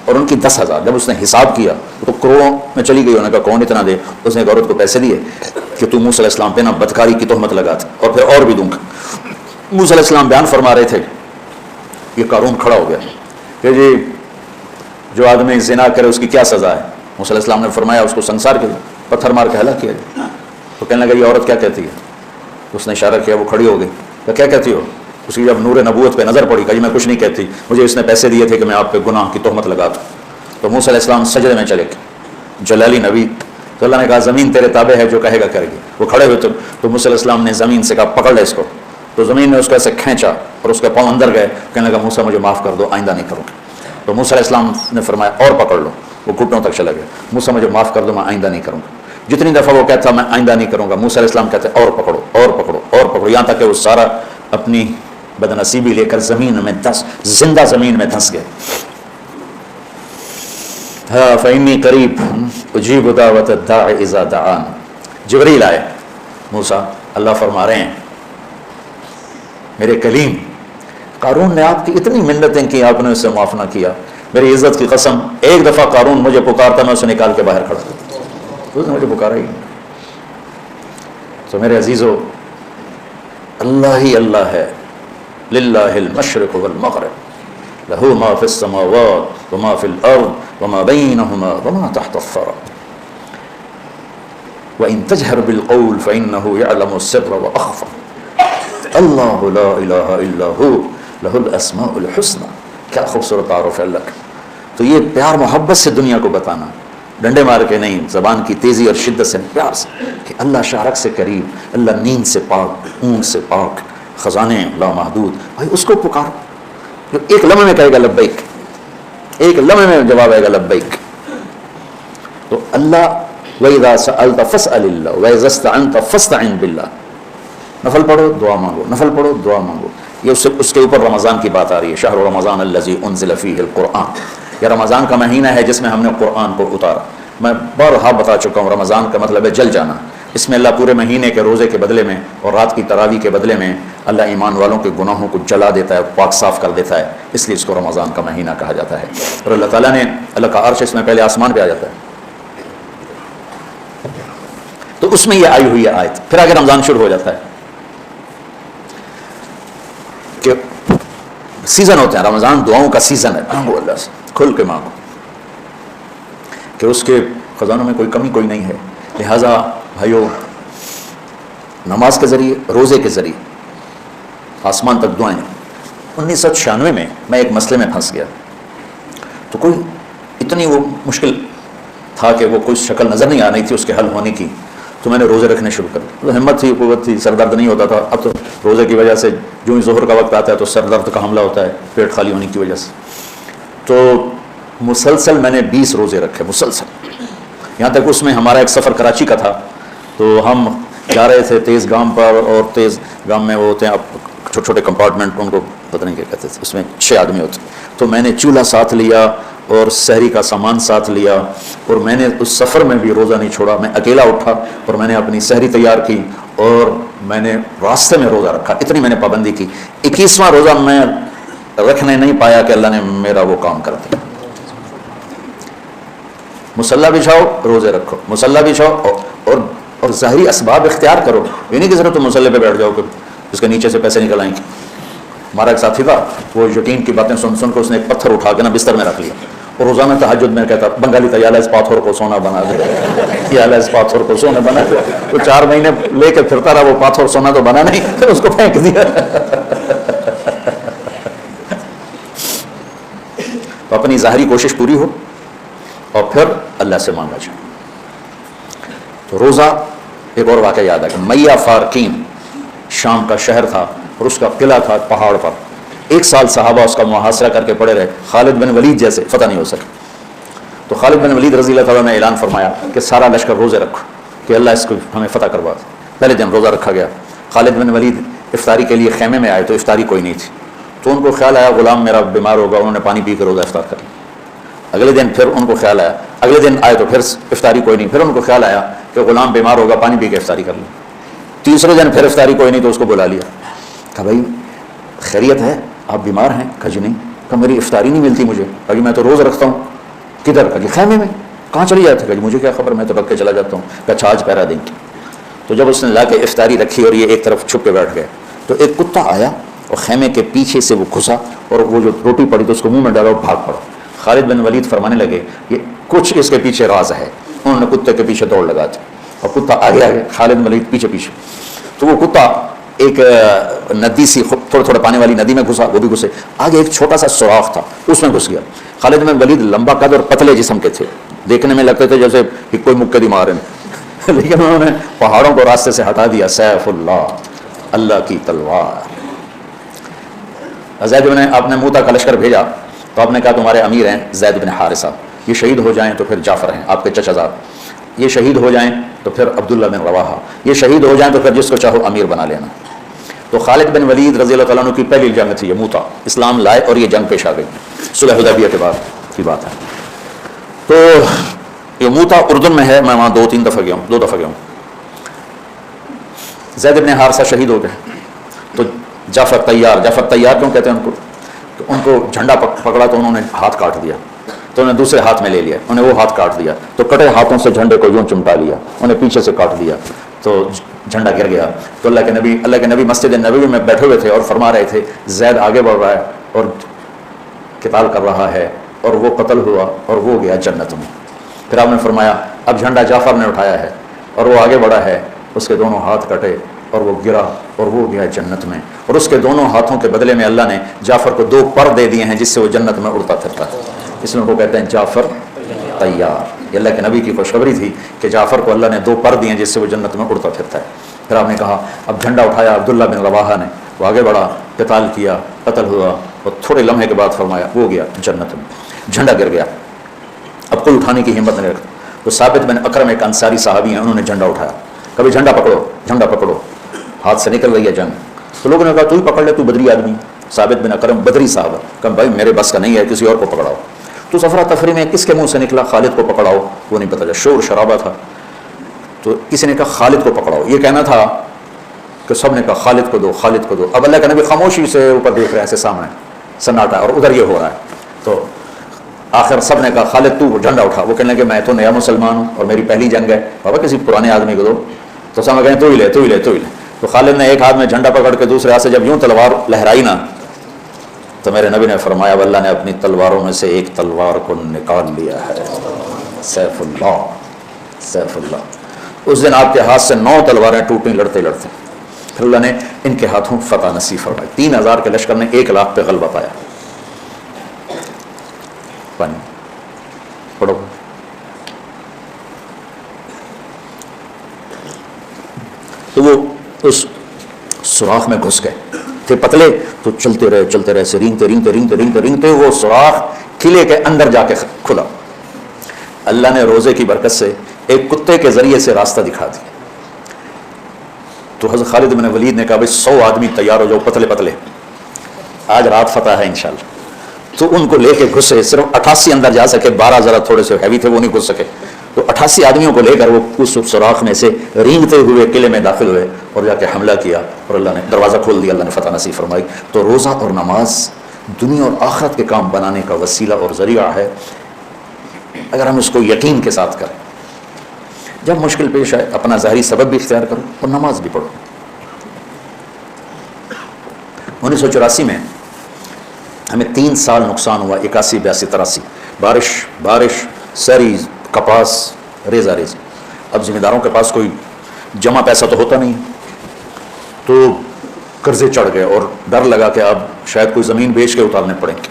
اور ان کی 10,000۔ جب اس نے حساب کیا تو کروڑوں میں چلی گئی، انہوں نے کہا کون اتنا دے؟ اس نے ایک عورت کو پیسے دیے کہ تو موسیٰ علیہ السلام پہ نا بدکاری کی تہمت لگاتے، اور پھر اور بھی دوں گا۔ موسیٰ علیہ السلام بیان فرما رہے تھے، یہ قارون کھڑا ہو گیا کہ جی جو آدمی زنا کرے اس کی کیا سزا ہے؟ موسیٰ علیہ السلام نے فرمایا اس کو سنسار کے پتھر مار کے ہلاک کیا جائے۔ تو کہنے لگا یہ عورت کیا کہتی ہے؟ اس نے اشارہ کیا، وہ کھڑی ہو گئی، کیا کہتی ہو؟ اس کی جب نور نبوت پہ نظر پڑی، کہا جی میں کچھ نہیں کہتی، مجھے اس نے پیسے دیے تھے کہ میں آپ پہ گناہ کی تہمت لگا دوں۔ تو موسیٰ علیہ السلام سجدے میں چلے گئے، جلالی نبی، تو اللہ نے کہا زمین تیرے تابع ہے، جو کہے گا کرے گی۔ وہ کھڑے ہوئے تو موسیٰ علیہ السلام نے زمین سے کہا پکڑ لے اس کو، تو زمین نے اس کو ایسے کھینچا اور اس کے پاؤں اندر گئے، کہنے لگا موسیٰ مجھے معاف کر دو، آئندہ نہیں کروں گا۔ تو موسیٰ علیہ السلام نے فرمایا اور پکڑ لو، وہ گھٹنوں تک چلا گیا. موسیٰ مجھے معاف کر دو، میں آئندہ نہیں کروں گا. جتنی دفعہ وہ کہتا میں آئندہ نہیں کروں گا، موسیٰ علیہ السلام کہتے اور پکڑو اور پکڑو اور پکڑو، یہاں تک کہ وہ سارا اپنی بدنصیبی لے کر زمین میں زندہ زمین میں دھنس گئے. ہاں فإنی قریب اجیب دعوت الداع اذا دعان. جبریل آئے، موسیٰ اللہ فرما رہے ہیں میرے کلیم، قارون نے آپ کی اتنی منتیں کی، آپ نے اسے معاف نہ کیا. میری عزت کی قسم، ایک دفعہ قارون مجھے پکارتا میں اسے نکال کے باہر کھڑا کرتا، اس نے مجھے پکارا ہی. تو میرے عزیزو، اللہ ہی اللہ ہے، للہ المشرق والمغرب، لہ ما فی السماوات وما فی الارض وما بینہما وما تحت الثری وَإِن تَجْهَرْ بِالْقَوْلِ فَإِنَّهُ يَعْلَمُ السِّرَّ وَأَخْفَى اللہ لا الہ الا ہو لہ الاسماء الحسنى. کیا خوبصورت تعارف ہے اللہ کا. تو یہ پیار محبت سے دنیا کو بتانا، ڈنڈے مار کے نہیں، زبان کی تیزی اور شدت سے، پیار سے کہ اللہ شارک سے قریب، اللہ نیند سے پاک، اونگ سے پاک، خزانے لامحدود. بھائی اس کو پکارو جو ایک لمحے میں کہے گا لبیک، ایک لمحے میں جواب آئے گا لبیک. تو اللہ وَإِذَا سَأَلْتَ فَاسْأَلِ اللَّهِ وَإِذَا اسْتَعَنْتَ فَاسْتَعِنْ بِاللَّهِ. نفل پڑھو دعا مانگو، نفل پڑھو دعا مانگو. یہ اس کے اوپر رمضان کی بات آ رہی ہے، شہر رمضان الذی انزل فیہ القرآن. یہ رمضان کا مہینہ ہے جس میں ہم نے قرآن کو اتارا. میں بارہا بتا چکا ہوں، رمضان کا مطلب ہے جل جانا. اس میں اللہ پورے مہینے کے روزے کے بدلے میں اور رات کی تراویح کے بدلے میں اللہ ایمان والوں کے گناہوں کو جلا دیتا ہے، پاک صاف کر دیتا ہے. اس لیے اس کو رمضان کا مہینہ کہا جاتا ہے. اور اللہ تعالیٰ نے، اللہ کا عرش اس میں پہلے آسمان پہ آ جاتا ہے، تو اس میں یہ آئی ہوئی آیت. پھر آگے رمضان شروع ہو جاتا ہے کہ سیزن ہوتے ہیں. رمضان دعاؤں کا سیزن ہے، مانگو اللہ سے، کھل کے مانگو کہ اس کے خزانوں میں کوئی کمی کوئی نہیں ہے. لہٰذا بھائیو، نماز کے ذریعے، روزے کے ذریعے آسمان تک دعائیں. 1996 میں میں ایک مسئلے میں پھنس گیا، تو کوئی اتنی وہ مشکل تھا کہ وہ کوئی شکل نظر نہیں آ رہی تھی اس کے حل ہونے کی. تو میں نے روزے رکھنے شروع کر دیے. تو ہمت تھی، قوت تھی، سر درد نہیں ہوتا تھا. اب تو روزے کی وجہ سے جو ہی ظہر کا وقت آتا ہے تو سر درد کا حملہ ہوتا ہے، پیٹ خالی ہونے کی وجہ سے. تو مسلسل میں نے 20 روزے رکھے، مسلسل. یہاں تک اس میں ہمارا ایک سفر کراچی کا تھا، تو ہم جا رہے تھے تیز گام پر، اور تیز گام میں وہ ہوتے ہیں چھوٹے چھوٹے کمپارٹمنٹ، ان کو پتہ نہیں کیا کہتے تھے، اس میں 6 آدمی ہوتے. تو میں نے چولہا ساتھ لیا اور سحری کا سامان ساتھ لیا، اور میں نے اس سفر میں بھی روزہ نہیں چھوڑا. میں اکیلا اٹھا اور میں نے اپنی سحری تیار کی اور میں نے راستے میں روزہ رکھا. اتنی میں نے پابندی کی. 21واں روزہ میں رکھنے نہیں پایا کہ اللہ نے میرا وہ کام کر دیا. مصلی بچھاؤ، روزے رکھو، مصلی بچھاؤ اور ظاہری اسباب اختیار کرو. یہ نہیں کہ ضرورت تم مصلی پہ بیٹھ جاؤ کہ اس کے نیچے سے پیسے نکل آئیں گے. ہمارا ایک ساتھی تھا، وہ یقین کی باتیں سن سن کو اس نے ایک پتھر اٹھا کے نا بستر میں رکھ لیا، اور روزانہ تہجد میں کہتا بنگالی تھا، یا اس پاتھر کو سونا بنا دے، یا اس پاتھر کو سونا بنا دے. تو 4 مہینے لے کے پھرتا رہا، وہ پاتھر سونا تو بنا نہیں، پھر اس کو پھینک دیا. تو اپنی ظاہری کوشش پوری ہو اور پھر اللہ سے مانگا جائے. تو روزہ، ایک اور واقعہ یاد ہے کہ میہ فارکین شام کا شہر تھا اور اس کا قلعہ تھا پہاڑ پر. 1 سال صحابہ اس کا محاصرہ کر کے پڑے رہے. خالد بن ولید جیسے فتح نہیں ہو سکے. تو خالد بن ولید رضی اللہ تعالیٰ نے اعلان فرمایا کہ سارا لشکر روزے رکھو کہ اللہ اس کو ہمیں فتح کروا دے. پہلے دن روزہ رکھا گیا. خالد بن ولید افطاری کے لیے خیمے میں آئے تو افطاری کوئی نہیں تھی. تو ان کو خیال آیا غلام میرا بیمار ہوگا، انہوں نے پانی پی کے روزہ افطار کر لیا. اگلے دن پھر ان کو خیال آیا، اگلے دن آئے تو پھر افطاری کوئی نہیں. پھر ان کو خیال آیا کہ غلام بیمار ہوگا، پانی پی کے افطاری کر لیں. تیسرے دن پھر افطاری کوئی نہیں تو اس کو بلا لیا. کہا بھائی خیریت ہے، آپ بیمار ہیں؟ کہا جی نہیں. کہا میری افطاری نہیں ملتی مجھے. کہا جی میں تو روز رکھتا ہوں. کدھر؟ کہا جی خیمے میں. کہاں چلی جاتے؟ کہا جی مجھے کیا خبر، میں تو رکھ کے چلا جاتا ہوں. کہا اچھا آج پہرا دیں گے. تو جب اس نے لا کے افطاری رکھی اور یہ ایک طرف چھپ کے بیٹھ گئے تو ایک کتا آیا اور خیمے کے پیچھے سے وہ گھسا اور وہ جو روٹی پڑی تو اس کو منہ میں ڈالا اور بھاگ پڑا. خالد بن ولید فرمانے لگے یہ کچھ اس کے پیچھے راز ہے. انہوں نے کتے کے پیچھے دوڑ لگا دی اور کتا آگے آگے، خالد بن ولید پیچھے پیچھے. تو وہ کتا ایک ندی سی تھوڑے تھوڑے پانی والی ندی میں گھسا، وہ بھی گھسے. آگے ایک چھوٹا سا سوراخ تھا، اس میں گھس گیا. خالد بن ولید لمبا قد اور پتلے جسم کے تھے، دیکھنے میں لگتے تھے جیسے کوئی مکے دی مارے. لیکن انہوں نے پہاڑوں کو راستے سے ہٹا دیا. سیف اللہ، اللہ کی تلوار. زید بن آپ نے موتا کا لشکر بھیجا تو آپ نے کہا تمہارے امیر ہیں زید بن حارثہ، یہ شہید ہو جائیں تو پھر جعفر ہیں آپ کے چچا زاد، یہ شہید ہو جائیں تو پھر عبداللہ بن رواحہ، یہ شہید ہو جائیں تو پھر جس کو چاہو امیر بنا لینا۔ تو خالد بن ولید رضی اللہ تعالیٰ عنہ کی پہلی جنگ تھی یہ موتا، اسلام لائے اور یہ جنگ پیش آ گئی، صلح حدیبیہ کے بعد کی بات ہے۔ تو یہ موتا اردن میں ہے، میں وہاں دو دفعہ گیا ہوں۔ زید بن حارثہ شہید ہو گئے تو جعفر تیار کیوں کہتے ہیں ان کو؟ تو ان کو جھنڈا پکڑا تو انہوں نے ہاتھ کاٹ دیا، تو انہیں دوسرے ہاتھ میں لے لیا، انہیں وہ ہاتھ کاٹ دیا، تو کٹے ہاتھوں سے جھنڈے کو یوں چمٹا لیا، انہیں پیچھے سے کاٹ دیا تو جھنڈا گر گیا۔ تو اللہ کے نبی مسجد نبوی میں بیٹھے ہوئے تھے اور فرما رہے تھے زید آگے بڑھ رہا ہے اور قتال کر رہا ہے اور وہ قتل ہوا اور وہ گیا جنت میں۔ پھر آپ نے فرمایا اب جھنڈا جعفر نے اٹھایا ہے اور وہ آگے بڑھا ہے، اس کے دونوں ہاتھ کٹے اور وہ گرا اور وہ گیا جنت میں، اور اس کے دونوں ہاتھوں کے بدلے میں اللہ نے جعفر کو 2 پر دے دیے ہیں جس سے وہ جنت میں اڑتا پھرتا ہے، اس لیے ان کو کہتے ہیں جعفر تیار۔ یہ اللہ کے نبی کی خوشخبری تھی کہ جعفر کو اللہ نے 2 پر دیے ہیں جس سے وہ جنت میں اڑتا پھرتا ہے۔ پھر آپ نے کہا اب جھنڈا اٹھایا عبداللہ بن رواحہ نے، وہ آگے بڑھا، قتال کیا، قتل ہوا اور تھوڑے لمحے کے بعد فرمایا وہ گیا جنت میں، جھنڈا گر گیا، اب کوئی اٹھانے کی ہمت نہیں رکھتا۔ تو ثابت بن اکرم ایک انصاری صحابی ہیں، انہوں نے جھنڈا اٹھایا، کبھی جھنڈا پکڑو، ہاتھ سے نکل رہی ہے جنگ، تو لوگوں نے کہا تو ہی پکڑ لے، تو بدری آدمی۔ ثابت بن اکرم بدری صاحب، کہا بھائی میرے بس کا نہیں ہے، کسی اور کو پکڑاؤ۔ تو سفرہ تفری میں کس کے منہ سے نکلا خالد کو پکڑاؤ، وہ نہیں پتہ، شور شرابہ تھا، تو کسی نے کہا خالد کو پکڑاؤ، یہ کہنا تھا کہ سب نے کہا خالد کو دو۔ اب اللہ کے نبی خاموشی سے اوپر دیکھ رہے ہیں، ایسے سامنے سناٹا، اور ادھر یہ ہو رہا ہے، تو آخر سب نے کہا خالد تو جھنڈا اٹھا۔ وہ کہنے لگے میں تو نیا مسلمان ہوں اور میری پہلی جنگ ہے، بابا کسی پرانے آدمی کو دو۔ تو سب کہیں تو ہی لے۔ تو خالد نے ایک ہاتھ میں جھنڈا پکڑ کے دوسرے ہاتھ سے جب یوں تلوار لہرائی نا، تو میرے نبی نے فرمایا اللہ نے اپنی تلواروں میں سے ایک تلوار کو نکال لیا ہے، سیف اللہ۔ اس دن آپ کے ہاتھ سے 9 تلواریں ٹوٹیں لڑتے، پھر اللہ نے ان کے ہاتھوں فتح نصیب فرمائی۔ 3000 کے لشکر نے 1 لاکھ پہ غلبہ پایا۔ پانی پڑھو۔ تو وہ اس سوراخ میں گھس گئے تھے، پتلے، تو چلتے رہے سے رینگتے وہ سوراخ قلعے کے اندر جا کے کھلا۔ اللہ نے روزے کی برکت سے ایک کتے کے ذریعے سے راستہ دکھا دیا۔ تو حضرت خالد بن ولید نے کہا بھائی 100 آدمی تیار ہو جاؤ، پتلے، آج رات فتح ہے انشاءاللہ۔ تو ان کو لے کے گھسے، صرف 88 اندر جا سکے، 12 ذرا تھوڑے سے ہیوی تھے وہ نہیں گھس سکے، تو 88 آدمیوں کو لے کر وہ اس سوراخ میں سے رینگتے ہوئے قلعے میں داخل ہوئے اور جا کے حملہ کیا، اور اللہ نے دروازہ کھول دیا، اللہ نے فتح نصیب فرمائی۔ تو روزہ اور نماز دنیا اور آخرت کے کام بنانے کا وسیلہ اور ذریعہ ہے، اگر ہم اس کو یقین کے ساتھ کریں۔ جب مشکل پیش آئے اپنا ظاہری سبب بھی اختیار کرو اور نماز بھی پڑھو۔ 1984 میں ہمیں 3 سال نقصان ہوا، 81، 82، 83، بارش، سری، کپاس، ریزہ۔ اب ذمہ داروں کے پاس کوئی جمع پیسہ تو ہوتا نہیں، تو قرضے چڑھ گئے اور ڈر لگا کہ اب شاید کوئی زمین بیچ کے اتارنے پڑیں گے۔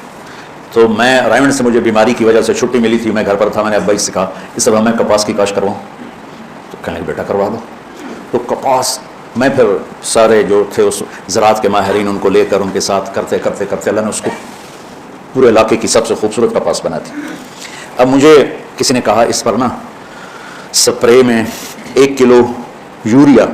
تو میں رائمنڈ سے مجھے بیماری کی وجہ سے چھٹی ملی تھی، میں گھر پر تھا، میں نے ابا سے کہا اس سب میں کپاس کی کاشت کرواؤں، تو کہنے لگے بیٹا کروا دو۔ تو کپاس میں پھر سارے جو تھے اس زراعت کے ماہرین ان کو لے کر ان کے ساتھ کرتے اللہ نے اس کو پورے علاقے کی سب سے خوبصورت کپاس بنا دی۔ اب مجھے کسی نے کہا اس پر نا سپرے میں 1 کلو یوریا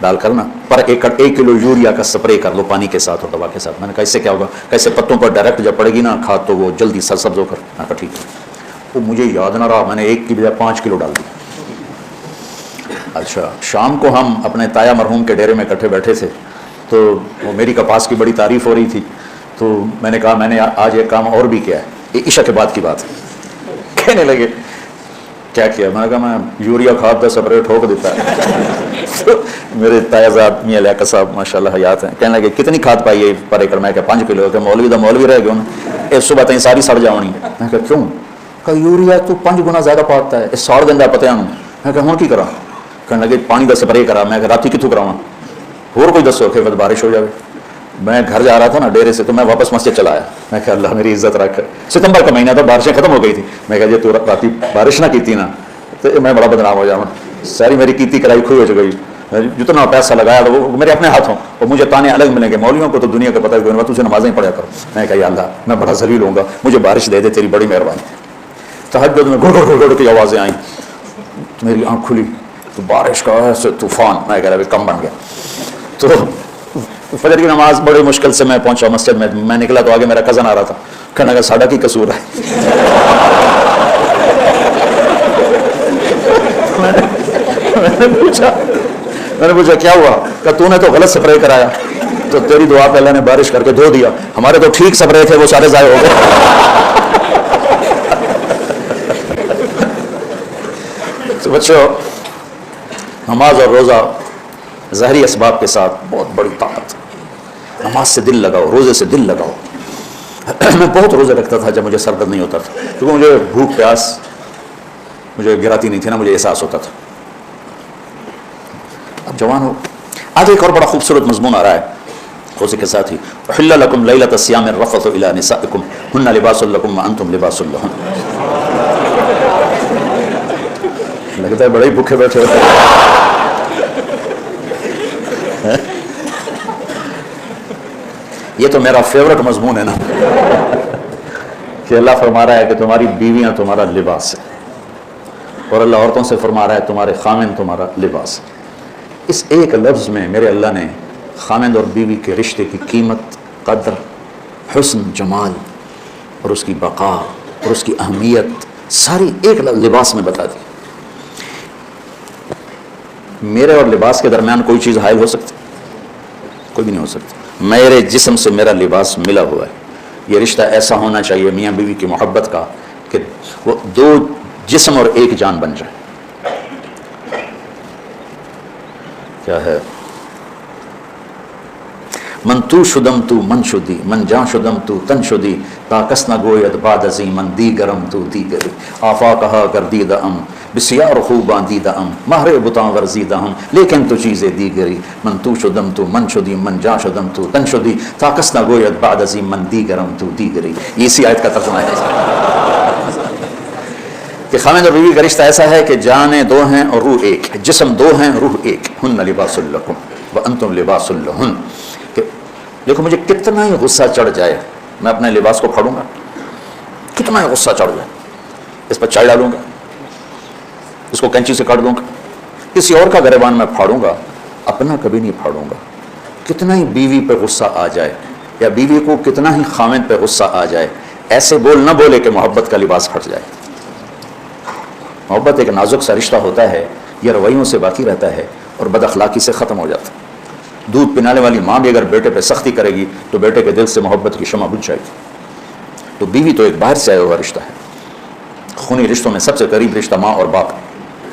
ڈال کر نا پر ایکڑ 1 کلو یوریا کا سپرے کر لو پانی کے ساتھ اور دوا کے ساتھ۔ میں نے کہا اس سے کیا ہوگا؟ کیسے پتوں پر ڈائریکٹ جب پڑے گی نا کھاد تو وہ جلدی سرسبز ہو کر۔ میں کہا ٹھیک ہے۔ وہ مجھے یاد نہ رہا، میں نے 1 کی بجائے 5 کلو ڈال دی۔ اچھا، شام کو ہم اپنے تایا مرحوم کے ڈیرے میں اکٹھے بیٹھے تھے، تو وہ میری کپاس کی بڑی تعریف ہو رہی تھی، تو میں نے کہا میں نے آج ایک کام اور بھی کیا ہے، یہ عشاء کے بعد کی بات ہے۔ کہنے لگے کیا کیا؟ میں نے کہا میں یوریا کھاد کا سپرے ٹھوک دیتا ہے۔ میرے تایا زاد میاں لیاقت صاحب ماشاء اللہ حیات ہیں، کہنے لگے کتنی کھاد پائی ہے پر ایکڑ؟ میں کہا 5 کلو۔ کہ مولوی دا مولوی رہ گیا، صبح تین ساری سڑ جاؤنی۔ میں کہا کیوں؟ کہ یوریا تو 5 گنا زیادہ پاتا ہے، ساڑ دینا پتہ انہوں۔ میں کہا ہوں کی کرا؟ کہنے لگے پانی کا سپرے کرا۔ میں کہا رات کتوں کراواں؟ اور کوئی دسو کہ بارش ہو جائے۔ میں گھر جا رہا تھا نا ڈیرے سے، تو میں واپس مسجد چلا آیا۔ میں کہا اللہ میری عزت رکھ، ستمبر کا مہینہ تھا، بارشیں ختم ہو گئی تھی۔ میں کہا جی تو رات بارش نہ کیتی نا تو میں بڑا بدنام ہو جاؤں، ساری میری کیتی کرائی کھوئی ہو گئی۔ جتنا پیسہ لگایا تھا وہ میرے اپنے ہاتھوں، اور مجھے تانے الگ ملیں گے، مولویوں کو تو دنیا کا پتہ ہے کہ تجھے نمازیں پڑھا کرو۔ میں کہا یا اللہ میں بڑا ذلیل ہوں گا، مجھے بارش دے دے، تیری بڑی مہربانی۔ تہجد میں گڑ گڑ گڑ گڑ کی آوازیں آئیں، تو میری آنکھ کھلی تو بارش کا ایسے طوفان، میں کہہ رہا کم بن گیا۔ تو فجر کی نماز بڑی مشکل سے میں پہنچا مسجد میں، میں نکلا تو آگے میرا کزن آ رہا تھا، کہنے لگا ساڈا کی قصور ہے؟ میں نے پوچھا کیا ہوا؟ کہ تو نے تو غلط سپرے کرایا، تو تیری دعا پہ اللہ نے بارش کر کے دھو دیا، ہمارے تو ٹھیک سپرے تھے وہ سارے ضائع ہو گئے۔ تو بچوں، نماز اور روزہ ظاہری اسباب کے ساتھ بہت بڑی طاقت۔ نماز سے دل لگاؤ، روزے سے دل لگاؤ۔ میں بہت روزے رکھتا تھا جب مجھے سر درد نہیں ہوتا تھا، کیونکہ مجھے بھوک پیاس مجھے گراتی نہیں تھی نا، مجھے احساس ہوتا تھا۔ اب جوان ہو، آج ایک اور بڑا خوبصورت مضمون آ رہا ہے روزے کے ساتھ ہی، احل لکم لیلۃ الصیام الرفث الی نسائکم ہن لباس لکم وانتم لباس لہن۔ لگتا ہے بڑے ہی بھوکے بیٹھے ہوتے ہیں۔ یہ تو میرا فیورٹ مضمون ہے نا، کہ اللہ فرما رہا ہے کہ تمہاری بیویاں تمہارا لباس ہے، اور اللہ عورتوں سے فرما رہا ہے تمہارے خامند تمہارا لباس ہے۔ اس ایک لفظ میں میرے اللہ نے خامند اور بیوی کے رشتے کی قیمت، قدر، حسن، جمال اور اس کی بقا اور اس کی اہمیت ساری ایک لباس میں بتا دی۔ میرے اور لباس کے درمیان کوئی چیز حائل ہو سکتی؟ کوئی بھی نہیں ہو سکتی۔ میرے جسم سے میرا لباس ملا ہوا ہے۔ یہ رشتہ ایسا ہونا چاہیے میاں بیوی کی محبت کا کہ وہ دو جسم اور ایک جان بن جائے۔ کیا ہے؟ من تو شدم تو من شدی، من جان شدم تو تن شدی، تا کس نہ گوید بعد ازی من دیگرم تو دیگری، آفا کہا گردیدہ ام بسیار خوباں دیدہ ام، مہر بتاں ورزیدہ ہم لیکن تو چیزیں دیگری، من تو شدم تو من شدی، من جان شدم تو تن شدی، تا کس نہ گوید بعد ازی من دیگرم تو دیگری۔ یہ اسی آیت کا ترجمہ ہے کہ خامند اور بیوی کا رشتہ ایسا ہے کہ جانیں دو ہیں اور روح ایک ہے، جسم دو ہیں روح ایک، ہن لباس لکم وانتم لباس لہن۔ کہ دیکھو مجھے کتنا ہی غصہ چڑھ جائے، میں اپنے لباس کو پھاڑوں گا، کتنا ہی غصہ چڑھ جائے، اس پر چائے ڈالوں گا، اس کو کینچی سے کاٹ دوں گا، کسی اور کا گریبان میں پھاڑوں گا، اپنا کبھی نہیں پھاڑوں گا۔ کتنا ہی بیوی پہ غصہ آ جائے یا بیوی کو کتنا ہی خامند پہ غصہ آ جائے، ایسے بول نہ بولے کہ محبت کا لباس پھٹ جائے۔ محبت ایک نازک سا رشتہ ہوتا ہے، یہ رویوں سے باقی رہتا ہے اور بد اخلاقی سے ختم ہو جاتا ہے۔ دودھ پلانے والی ماں بھی اگر بیٹے پہ سختی کرے گی تو بیٹے کے دل سے محبت کی شمع بجھ جائے گی۔ تو بیوی تو ایک باہر سے آیا ہوا رشتہ ہے، خونی رشتوں میں سب سے قریب رشتہ ماں اور باپ ہے،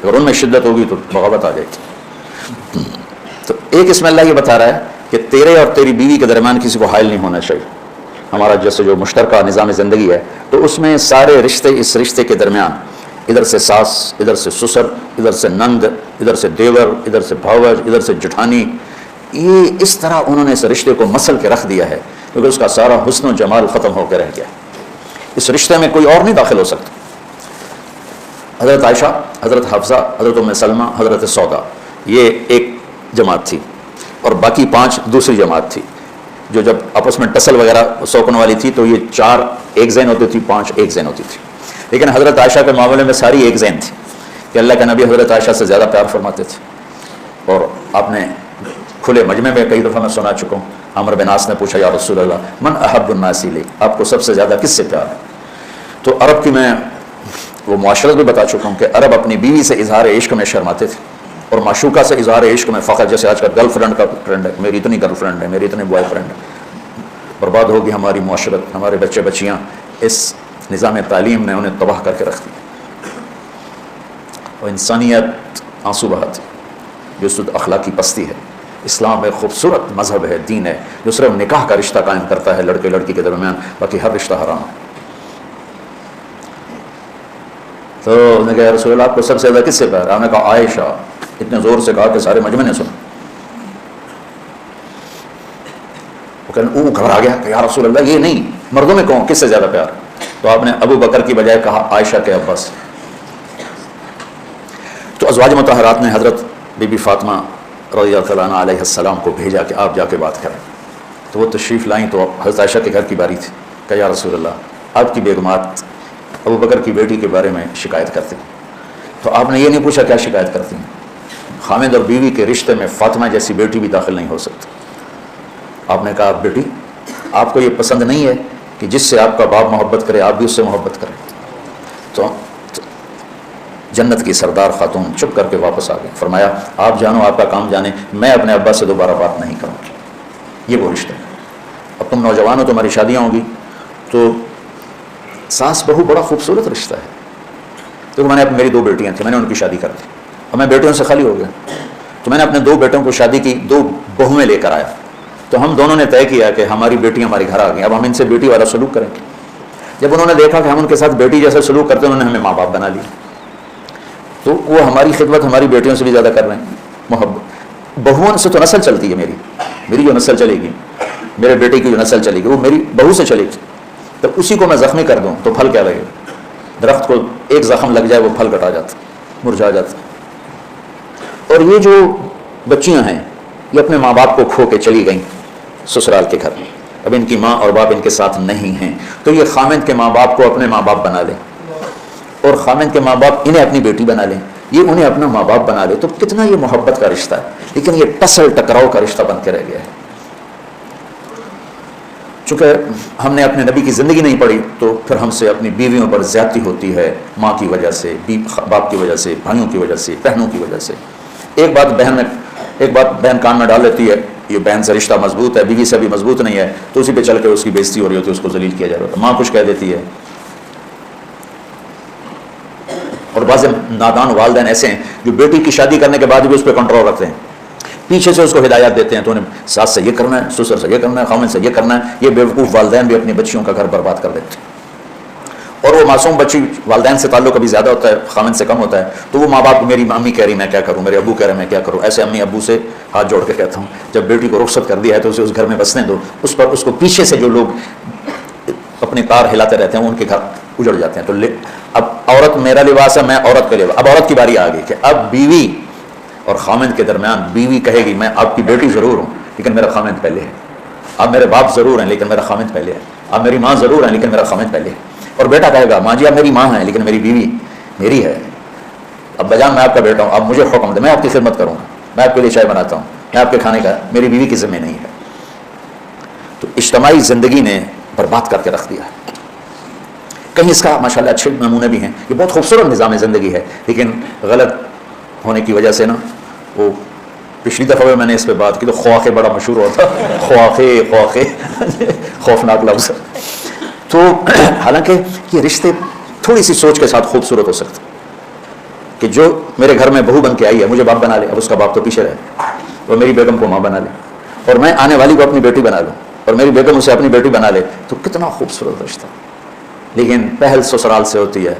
اگر ان میں شدت ہوگی تو بغاوت آ جائے گی۔ تو ایک اس میں اللہ یہ بتا رہا ہے کہ تیرے اور تیری بیوی کے درمیان کسی کو حائل نہیں ہونا چاہیے۔ ہمارا جیسے جو مشترکہ نظام زندگی ہے تو اس میں سارے رشتے اس رشتے کے درمیان، ادھر سے ساس، ادھر سے سسر، ادھر سے نند، ادھر سے دیور، ادھر سے بھاوج، ادھر سے جٹھانی، یہ اس طرح انہوں نے اس رشتے کو مسل کے رکھ دیا ہے کیونکہ اس کا سارا حسن و جمال ختم ہو کے رہ گیا ہے۔ اس رشتے میں کوئی اور نہیں داخل ہو سکتا۔ حضرت عائشہ، حضرت حفصہ، حضرت ام سلمہ، حضرت سودا، یہ ایک جماعت تھی اور باقی 5 دوسری جماعت تھی، جو جب آپس میں ٹسل وغیرہ سوکن والی تھی تو یہ 4 ایک ذہن ہوتی تھی، 5 ایک ذہن ہوتی تھی۔ لیکن حضرت عائشہ کے معاملے میں ساری ایک ذہن تھی کہ اللہ کے نبی حضرت عائشہ سے زیادہ پیار فرماتے تھے۔ اور آپ نے کھلے مجمع میں کئی دفعہ میں سنا چکا ہوں، عمرو بن عاص نے پوچھا یا رسول اللہ من احب الناس الیک، آپ کو سب سے زیادہ کس سے پیار ہے؟ تو عرب کی میں وہ معاشرت بھی بتا چکا ہوں کہ عرب اپنی بیوی سے اظہار عشق میں شرماتے تھے اور معشوقہ سے اظہار عشق میں فخر، جیسے آج کل گرل فرینڈ کا ٹرینڈ ہے، میری اتنی گرل فرینڈ ہے، میری اتنے بوائے فرینڈ ہے۔ برباد ہوگی ہماری معاشرت، ہمارے بچے بچیاں، اس نظام تعلیم نے انہیں تباہ کر کے رکھ دیا اور انسانیت آنسو بہاتی، جو سود اخلاقی پستی ہے۔ اسلام ایک خوبصورت مذہب ہے، دین ہے، جو صرف نکاح کا رشتہ قائم کرتا ہے لڑکے لڑکی کے درمیان، باقی ہر رشتہ حرام ہے۔ تو انہوں نے کہا رسول اللہ آپ کو سب سے زیادہ کس سے پیار؟ آپ نے کہا عائشہ، اتنے زور سے کہا کہ سارے مجمع نے سنا۔ وہ گھبرا گیا کہ یا رسول اللہ یہ نہیں، مردوں میں کون کس سے زیادہ پیار؟ تو آپ نے ابو بکر کی بجائے کہا عائشہ کے ابا سے۔ تو ازواج مطہرات میں حضرت بی بی فاطمہ رضی اللہ تعالیٰ عنہ علیہ السلام کو بھیجا کہ آپ جا کے بات کریں. تو وہ تشریف لائیں تو حضرت عائشہ کے گھر کی باری تھی. کہ یا رسول اللہ آپ کی بیگمات ابو بکر کی بیٹی کے بارے میں شکایت کرتی ہیں. تو آپ نے یہ نہیں پوچھا کیا شکایت کرتی ہیں. خامد اور بیوی کے رشتے میں فاطمہ جیسی بیٹی بھی داخل نہیں ہو سکتی. آپ نے کہا بیٹی آپ کو یہ پسند نہیں ہے کہ جس سے آپ کا باپ محبت کرے آپ بھی اس سے محبت کریں. تو جنت کی سردار خاتون چپ کر کے واپس آ گئے. فرمایا آپ جانو آپ کا کام جانے, میں اپنے ابا سے دوبارہ بات نہیں کروں گی. یہ وہ رشتہ ہے. اب تم نوجوان ہو, تمہاری شادیاں ہوں گی تو ساس بہو بڑا خوبصورت رشتہ ہے. تو میں نے میری 2 بیٹیاں تھیں, میں نے ان کی شادی کر دی اور میں بیٹیوں سے خالی ہو گیا. تو میں نے اپنے 2 بیٹوں کو شادی کی, 2 بہویں لے کر آیا. تو ہم دونوں نے طے کیا کہ ہماری بیٹیاں ہمارے گھر آ گئیں, اب ہم ان سے بیٹی والا سلوک کریں گے. جب انہوں نے دیکھا کہ ہم ان کے ساتھ بیٹی جیسا سلوک کرتے ہیں, انہوں نے ہمیں ماں باپ بنا لیا. تو وہ ہماری خدمت ہماری بیٹیوں سے بھی زیادہ کر رہے ہیں. محبت بہوؤں سے تو نسل چلتی ہے, میری جو نسل چلے گی, میرے بیٹے کی جو نسل چلے گی وہ میری بہو سے چلے گی. تو اسی کو میں زخمی کر دوں تو پھل کیا لگے گا. درخت کو ایک زخم لگ جائے وہ پھل کٹا جاتا, مرجھا جاتا. اور یہ جو بچیاں ہیں یہ اپنے ماں باپ کو کھو کے چلی گئیں سسرال کے گھر میں. اب ان کی ماں اور باپ ان کے ساتھ نہیں ہیں, تو یہ خامند کے ماں باپ کو اپنے ماں باپ بنا لیں اور خامند کے ماں باپ انہیں اپنی بیٹی بنا لیں, یہ انہیں اپنا ماں باپ بنا لے. تو کتنا یہ محبت کا رشتہ ہے, لیکن یہ ٹسل ٹکراؤ کا رشتہ بن کے رہ گیا ہے. چونکہ ہم نے اپنے نبی کی زندگی نہیں پڑھی تو پھر ہم سے اپنی بیویوں پر زیادتی ہوتی ہے, ماں کی وجہ سے, باپ کی وجہ سے, بھائیوں کی وجہ سے, بہنوں کی وجہ سے. ایک بات بہن کان میں ڈال لیتی ہے, یہ بہن سے رشتہ مضبوط ہے, بیوی سے بھی مضبوط نہیں ہے, تو اسی پہ چل کے اس کی بےزتی ہو رہی ہوتی ہے, اس کو ذلیل کیا جا رہا ہوتا ہے. ماں کچھ کہہ دیتی ہے. اور بعض نادان والدین ایسے ہیں جو بیٹی کی شادی کرنے کے بعد بھی اس پہ کنٹرول رکھتے ہیں, پیچھے سے اس کو ہدایات دیتے ہیں, تو انہیں ساس سے یہ کرنا ہے, سسر سے یہ کرنا ہے, خامن سے یہ کرنا ہے. یہ بیوقوف والدین بھی اپنی بچیوں کا گھر برباد کر دیتے ہیں. اور وہ معصوم بچی والدین سے تعلق کبھی زیادہ ہوتا ہے, خامن سے کم ہوتا ہے, تو وہ ماں باپ میری امی کہہ رہی میں کیا کروں, میرے ابو کہہ رہے میں کیا کروں. ایسے امی ابو سے ہاتھ جوڑ کے کہتا ہوں جب بیٹی کو رخصت کر دیا ہے تو اسے اس گھر میں بسنے دو. اس کو پیچھے سے جو لوگ اپنے تار ہلاتے رہتے ہیں ان کے گھر اجڑ جاتے ہیں. تو اب عورت میرا لباس ہے, میں عورت کا لباس. اب عورت کی باری آ گئی کہ اب بیوی اور خامند کے درمیان بیوی کہے گی میں آپ کی بیٹی ضرور ہوں لیکن میرا خامند پہلے ہے. آپ میرے باپ ضرور ہیں لیکن میرا خامند پہلے ہے. آپ میری ماں ضرور ہیں لیکن میرا خامند پہلے ہے. اور بیٹا کہے گا ماں جی آپ میری ماں ہیں لیکن میری بیوی میری ہے. اب بجان میں آپ کا بیٹا ہوں, آپ مجھے حکم دیں, میں آپ کی خدمت کروں گا, میں آپ کے لیے چائے بناتا ہوں, میں آپ کے کھانے کا, میری بیوی کی ذمہ نہیں ہے. تو اجتماعی زندگی نے برباد کر کے رکھ دیا ہے. کہیں اس کا ماشاءاللہ اچھے نمونے بھی ہیں, یہ بہت خوبصورت نظام زندگی ہے, لیکن غلط ہونے کی وجہ سے نا وہ پچھلی دفعہ میں نے اس پہ بات کی تو خواخے بڑا مشہور ہوتا, خواخے خوفناک لفظ. تو حالانکہ یہ رشتے تھوڑی سی سوچ کے ساتھ خوبصورت ہو سکتے کہ جو میرے گھر میں بہو بن کے آئی ہے مجھے باپ بنا لے, اب اس کا باپ تو پیچھے رہے, اور میری بیگم کو ماں بنا لے, اور میں آنے والی کو اپنی بیٹی بنا لوں, اور میری بیگم اسے اپنی بیٹی بنا لے, تو کتنا خوبصورت رشتہ. لیکن پہل سسرال سے ہوتی ہے,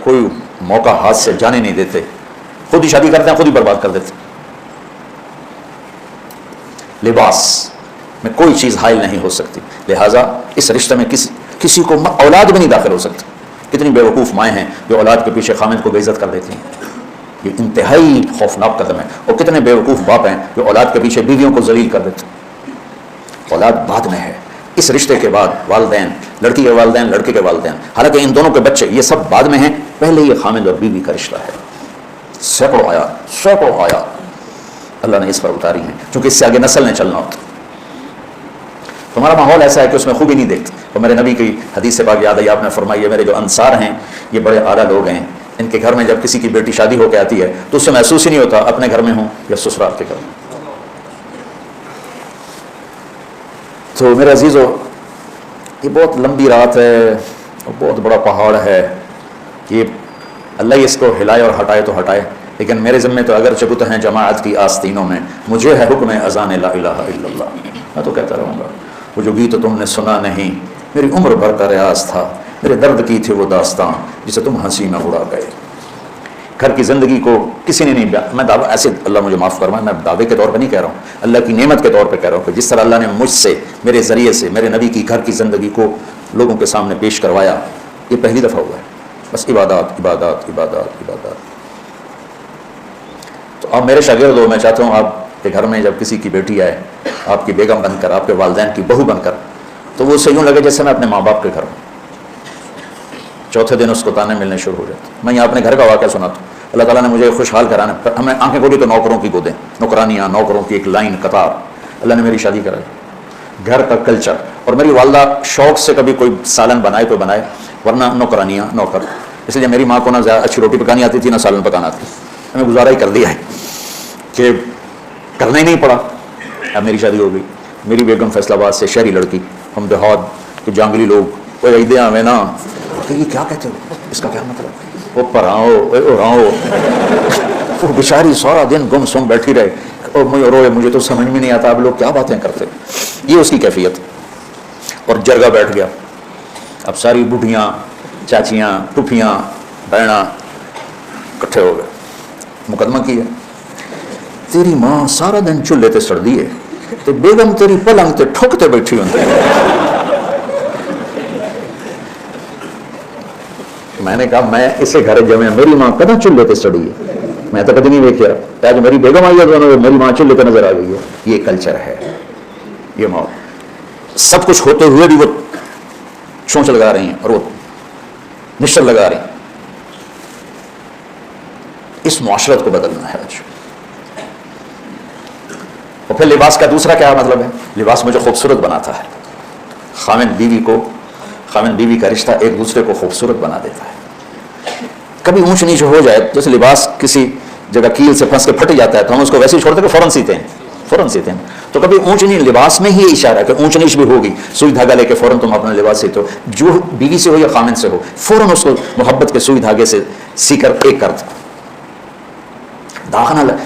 کوئی موقع ہاتھ سے جانے نہیں دیتے, خود ہی شادی کرتے ہیں, خود ہی برباد کر دیتے. لباس میں کوئی چیز حائل نہیں ہو سکتی, لہٰذا اس رشتہ میں کسی کو اولاد بھی نہیں داخل ہو سکتی. کتنی بیوقوف مائیں ہیں جو اولاد کے پیچھے خامند کو بے عزت کر دیتی ہیں, یہ انتہائی خوفناک قدم ہے. اور کتنے بیوقوف باپ ہیں جو اولاد کے پیچھے بیویوں کو ذلیل کر دیتے ہیں. اولاد بعد میں ہے, اس رشتے کے بعد والدین, لڑکی کے والدین, لڑکے کے والدین, حالانکہ ان دونوں کے بچے یہ سب بعد میں ہیں, پہلے یہ خامند اور بیوی کا رشتہ ہے. سینکڑوں آیات اللہ نے اس پر اتاری ہیں, چونکہ اس سے آگے نسل نے چلنا ہوتا. تمہارا ماحول ایسا ہے کہ اس میں خوبی نہیں دیکھتے. اور میرے نبی کی حدیث سے پاک یاد آئی, آپ نے فرمائی ہے میرے جو انصار ہیں یہ بڑے اعلیٰ لوگ ہیں, ان کے گھر میں جب کسی کی بیٹی شادی ہو کے آتی ہے تو اس سے محسوس ہی نہیں ہوتا اپنے گھر میں ہوں یا سسرال کے گھر میں. تو میرے عزیزو, یہ بہت لمبی رات ہے اور بہت بڑا پہاڑ ہے, یہ اللہ اس کو ہلائے اور ہٹائے تو ہٹائے, لیکن میرے ذمے تو اگر چبوت ہیں جماعت کی آستینوں میں, مجھے ہے حکم اذان لا الہ الا اللہ, میں تو کہتا رہوں گا. وہ جو گیت تم نے سنا نہیں, میری عمر بھر کا ریاض تھا, میرے درد کی تھی وہ داستان جسے تم ہنسی میں اڑا گئے. گھر کی زندگی کو کسی نے نہیں, میں دعویٰ ایسے, اللہ مجھے معاف فرمائے, میں دعوے کے طور پہ نہیں کہہ رہا ہوں, اللہ کی نعمت کے طور پہ کہہ رہا ہوں کہ جس طرح اللہ نے مجھ سے, میرے ذریعے سے, میرے نبی کی گھر کی زندگی کو لوگوں کے سامنے پیش کروایا, یہ پہلی دفعہ ہوا ہے. بس عبادات عبادات عبادات عبادات. تو آپ میرے شاگرد ہو، میں چاہتا ہوں آپ کے گھر میں جب کسی کی بیٹی آئے آپ کی بیگم بن کر، آپ کے والدین کی بہو بن کر، تو وہ اسے یوں لگے جیسے میں اپنے ماں باپ کے گھر ہوں. چوتھے دن اس کو تانے ملنے شروع ہو جاتے. میں یہاں اپنے گھر کا واقعہ سناتا ہوں. اللہ تعالیٰ نے مجھے خوشحال کرانا، ہمیں آنکھیں کھولی تو نوکروں کی گودیں، نوکرانیاں، نوکروں کی ایک لائن قطار. اللہ نے میری شادی کرائی. گھر کا کلچر، اور میری والدہ شوق سے کبھی کوئی سالن بنائے تو بنائے، ورنہ نوکرانیاں نوکر. اس لیے میری ماں کو نہ زیادہ اچھی روٹی پکانی آتی تھی نہ سالن پکانا آتی. ہمیں گزارا ہی کر دیا ہے کہ کرنا ہی نہیں پڑا. اب میری شادی ہو گئی. میری بیگم فیصل آباد سے، شہری لڑکی، ہم دیہات کے جانگلی لوگ، وہ عیدیں ہمیں نا یہ کیا کہتے ہو، اس کا کیا مطلب، وہ پراؤ اڑاؤ. وہ بیچاری سارا دن گم سم بیٹھی رہے اور مجھے روئے، مجھے تو سمجھ میں نہیں آتا آپ لوگ کیا باتیں کرتے. یہ اس کی کیفیت. اور جرگہ بیٹھ گیا. اب ساری بوڑھیاں، چاچیاں، پھوپھیاں، بہناں اکٹھے ہو گئے. مقدمہ کیا، تیری ماں سارا دن چولہے تے سڑ دی ہے تے بیگم تیری پلنگ تے ٹھوکتے بیٹھی ہوندی. میں نے کہا میں اسے گھر جمع، میری ماں کداں چولہے تے سڑی ہے، میں تو کدی نہیں دیکھا. آج میری بیگم آئی ہے تو میری ماں چولہے تے نظر آ گئی ہے. یہ کلچر ہے. یہ ماں سب کچھ ہوتے ہوئے بھی وہ چونچ لگا رہی ہیں اور وہ نشر لگا رہی ہیں. اس معاشرت کو بدلنا ہے آج. اور پھر لباس کا دوسرا کیا مطلب ہے؟ لباس مجھے خوبصورت بناتا ہے. خاوند بیوی کا رشتہ ایک دوسرے کو خوبصورت بنا دیتا ہے. کبھی اونچ نیچ ہو جائے، جیسے لباس کسی جگہ کیل سے پھنس کے پھٹ جاتا ہے تو ہم اس کو ویسے ہی چھوڑتے کہ فوراً سیتے ہیں. تو کبھی اونچ نیچ لباس میں ہی اشارہ ہے کہ اونچ نیچ بھی ہوگی. سوئی دھاگا لے کے فوراً تم اپنا لباس سیتے ہو. جو بیوی سے ہو یا خامن سے ہو، فوراً اس کو محبت کے سوئی دھاگے سے سی کر ایک کر دو.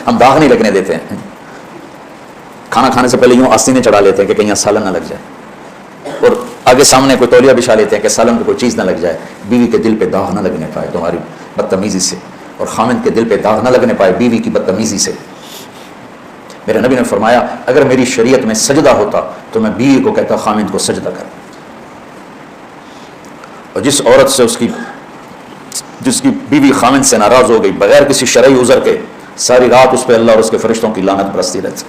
ہم داغ نہیں لگنے دیتے ہیں. کھانا کھانے سے پہلے یوں آستینے چڑھا لیتے ہیں کہ کہیں سالن نہ لگ جائے، اور آگے سامنے کوئی تولیہ بچھا لیتے ہیں کہ سالن پہ کوئی چیز نہ لگ جائے. بیوی کے دل پہ داغ نہ لگنے پائے تمہاری بدتمیزی سے، اور خامن کے دل پہ داغ نہ لگنے پائے بیوی کی بدتمیزی سے. میرے نبی نے فرمایا اگر میری شریعت میں سجدہ ہوتا تو میں بیوی کو کہتا خامن کو سجدہ کر. اور جس عورت سے جس کی بیوی خامن سے ناراض ہو گئی بغیر کسی شرعی عذر کے، ساری رات اس پہ اللہ اور اس کے فرشتوں کی لعنت برستی رہتی.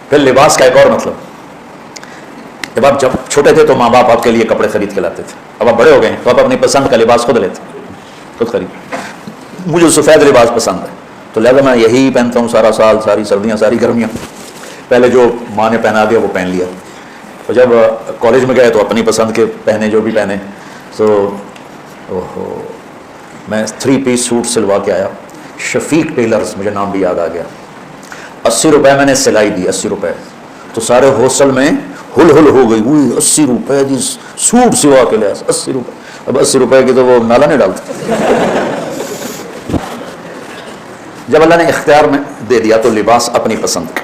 پھر لباس کا ایک اور مطلب، جب آپ چھوٹے تھے تو ماں باپ آپ کے لیے کپڑے خرید کے لاتے تھے. اب آپ بڑے ہو گئے ہیں تو آپ اپنی پسند کا لباس خود لیتے ہیں، خود خرید. مجھے سفید لباس پسند ہے تو لہذا میں یہی پہنتا ہوں سارا سال، ساری سردیاں، ساری گرمیاں. پہلے جو ماں نے پہنا دیا وہ پہن لیا. اور جب کالج میں گئے تو اپنی پسند کے پہنے، جو بھی پہنے. تو میں 3 پیس سوٹ سلوا کے آیا. شفیق ٹیلرز، مجھے نام بھی یاد آ گیا. 80 روپے میں نے سلائی دی، 80 روپے. تو سارے ہاسٹل میں ہل ہو گئی، 80 روپے دی سوٹ سوا کے لیا، 80 روپے. اب 80 روپے کی تو وہ نالا نہیں ڈالتا. جب اللہ نے اختیار میں دے دیا تو لباس اپنی پسند کا.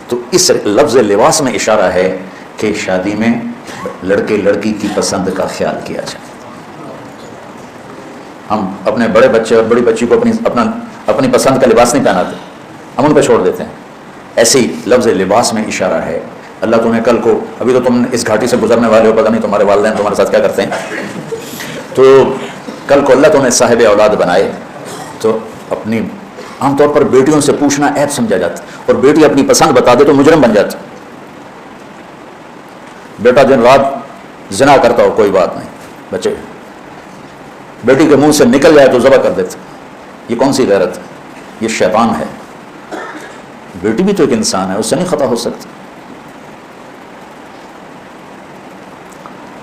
تو اس لفظ لباس میں اشارہ ہے کہ شادی میں لڑکے لڑکی کی پسند کا خیال کیا جائے. ہم اپنے بڑے بچے اور بڑی بچی کو اپنی پسند کا لباس نہیں پہناتے، ہم ان پہ چھوڑ دیتے ہیں. ایسے ہی لفظ لباس میں اشارہ ہے اللہ تمہیں کل کو، ابھی تو تم اس گھاٹی سے گزرنے والے ہو، پتہ نہیں تمہارے والدین تمہارے ساتھ کیا کرتے ہیں. تو کل کو اللہ تمہیں صاحب اولاد بنائے تو اپنی، عام طور پر بیٹیوں سے پوچھنا عیب سمجھا جاتا ہے، اور بیٹی اپنی پسند بتا دے تو مجرم بن جاتا. بیٹا دن رات زنا کرتا ہو کوئی بات نہیں، بچے بیٹی کے منہ سے نکل جائے تو ذبح کر دیتے. یہ کون سی غیرت ہے؟ یہ شیطان ہے. بیٹی بھی تو ایک انسان ہے، اس سے نہیں خطا ہو سکتی.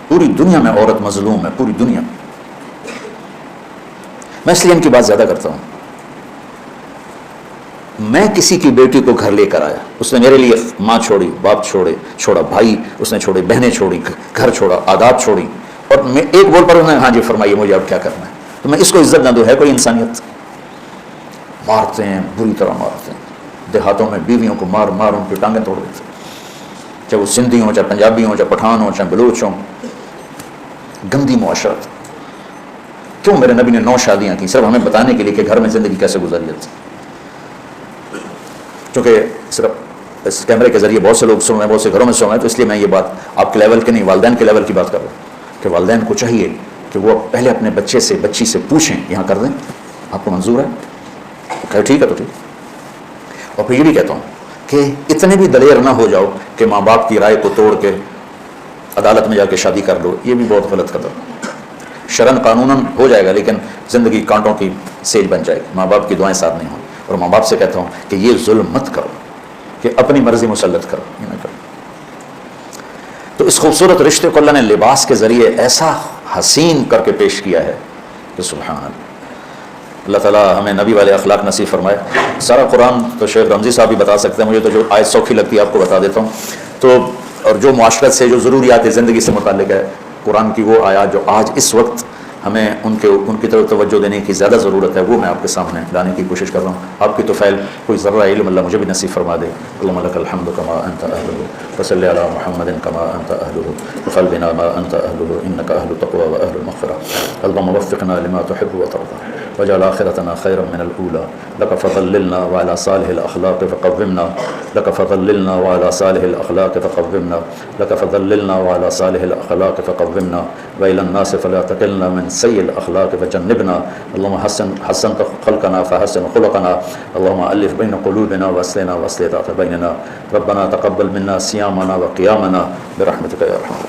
پوری دنیا میں عورت مظلوم ہے، پوری دنیا میں. میں اس لیے ان کی بات زیادہ کرتا ہوں. میں کسی کی بیٹی کو گھر لے کر آیا، اس نے میرے لیے ماں چھوڑی، باپ چھوڑا، بھائی اس نے چھوڑے، بہنیں چھوڑی، گھر چھوڑا، عادات چھوڑی، اور میں ایک بول پر انہوں نے ہاں جی فرمائیے مجھے اب کیا کرنا ہے. تو میں اس کو عزت نہ دوں؟ ہے کوئی انسانیت؟ مارتے ہیں، بری طرح مارتے ہیں. دیہاتوں میں بیویوں کو مار مار ان کی ٹانگیں توڑ دیتے ہیں، چاہے وہ سندھی ہوں، چاہے پنجابی ہوں، چاہے پٹھان ہوں، چاہے بلوچ ہوں. گندی معاشرت. کیوں میرے نبی نے 9 شادیاں کی؟ صرف ہمیں بتانے کے لیے کہ گھر میں زندگی کیسے گزر جاتی. چونکہ صرف اس کیمرے کے ذریعے بہت سے لوگ سن رہے ہیں، بہت سے گھروں میں سن رہے ہیں، تو اس لیے میں یہ بات آپ کے لیول کے نہیں، والدین کے لیول کی بات کر رہا ہوں کہ والدین کو چاہیے کہ وہ پہلے اپنے بچے سے بچی سے پوچھیں یہاں کر دیں آپ کو منظور ہے؟ کہ ٹھیک ہے تو ٹھیک. اور پھر یہ بھی کہتا ہوں کہ اتنے بھی دلیر نہ ہو جاؤ کہ ماں باپ کی رائے کو توڑ کے عدالت میں جا کے شادی کر لو. یہ بھی بہت غلط قدم. شرعاً قانوناً ہو جائے گا لیکن زندگی کانٹوں کی سیج بن جائے گی. ماں باپ کی دعائیں ساتھ نہیں ہوں. اور ماں باپ سے کہتا ہوں کہ یہ ظلم مت کرو کہ اپنی مرضی مسلط کرو, یہ نہ کرو. تو اس خوبصورت رشتے کو اللہ نے لباس کے ذریعے ایسا حسین کر کے پیش کیا ہے کہ سبحان اللہ. اللہ تعالیٰ ہمیں نبی والے اخلاق نصیب فرمائے. سارا قرآن تو شیخ رمزی صاحب بھی بتا سکتے ہیں, مجھے تو جو آیت سوکھی لگتی ہے آپ کو بتا دیتا ہوں. تو اور جو معاشرت سے جو ضروریات زندگی سے متعلق ہے, قرآن کی وہ آیات جو آج اس وقت ہمیں ان کی طرف توجہ دینے کی زیادہ ضرورت ہے, وہ میں آپ کے سامنے لانے کی کوشش کر رہا ہوں. آپ کی توفیل کوئی ذرہ علم اللہ مجھے بھی نصیب فرما دے. اللہم لک الحمد کما انت اہلہ وصلی علی محمد کما انت اہلہ وفعل بنا ما انت اہلہ انک اہل التقوی و اہل المغفرہ. اللہم وفقنا لما تحب وترضى واجعل آخرتنا خيرا من الأولى. لك فضللنا وعلى صالح الأخلاق فقومنا. لك فضللنا وعلى صالح الأخلاق فقومنا. لك فضللنا وعلى صالح الأخلاق فقومنا. وإلى الناس فلا تكلنا من سيء الأخلاق فجنبنا. اللهم حسنت خلقنا فحسن خلقنا. اللهم ألف بين قلوبنا وأصلنا وأصلح ذات بيننا. ربنا تقبل منا صيامنا وقيامنا برحمتك يا أرحم.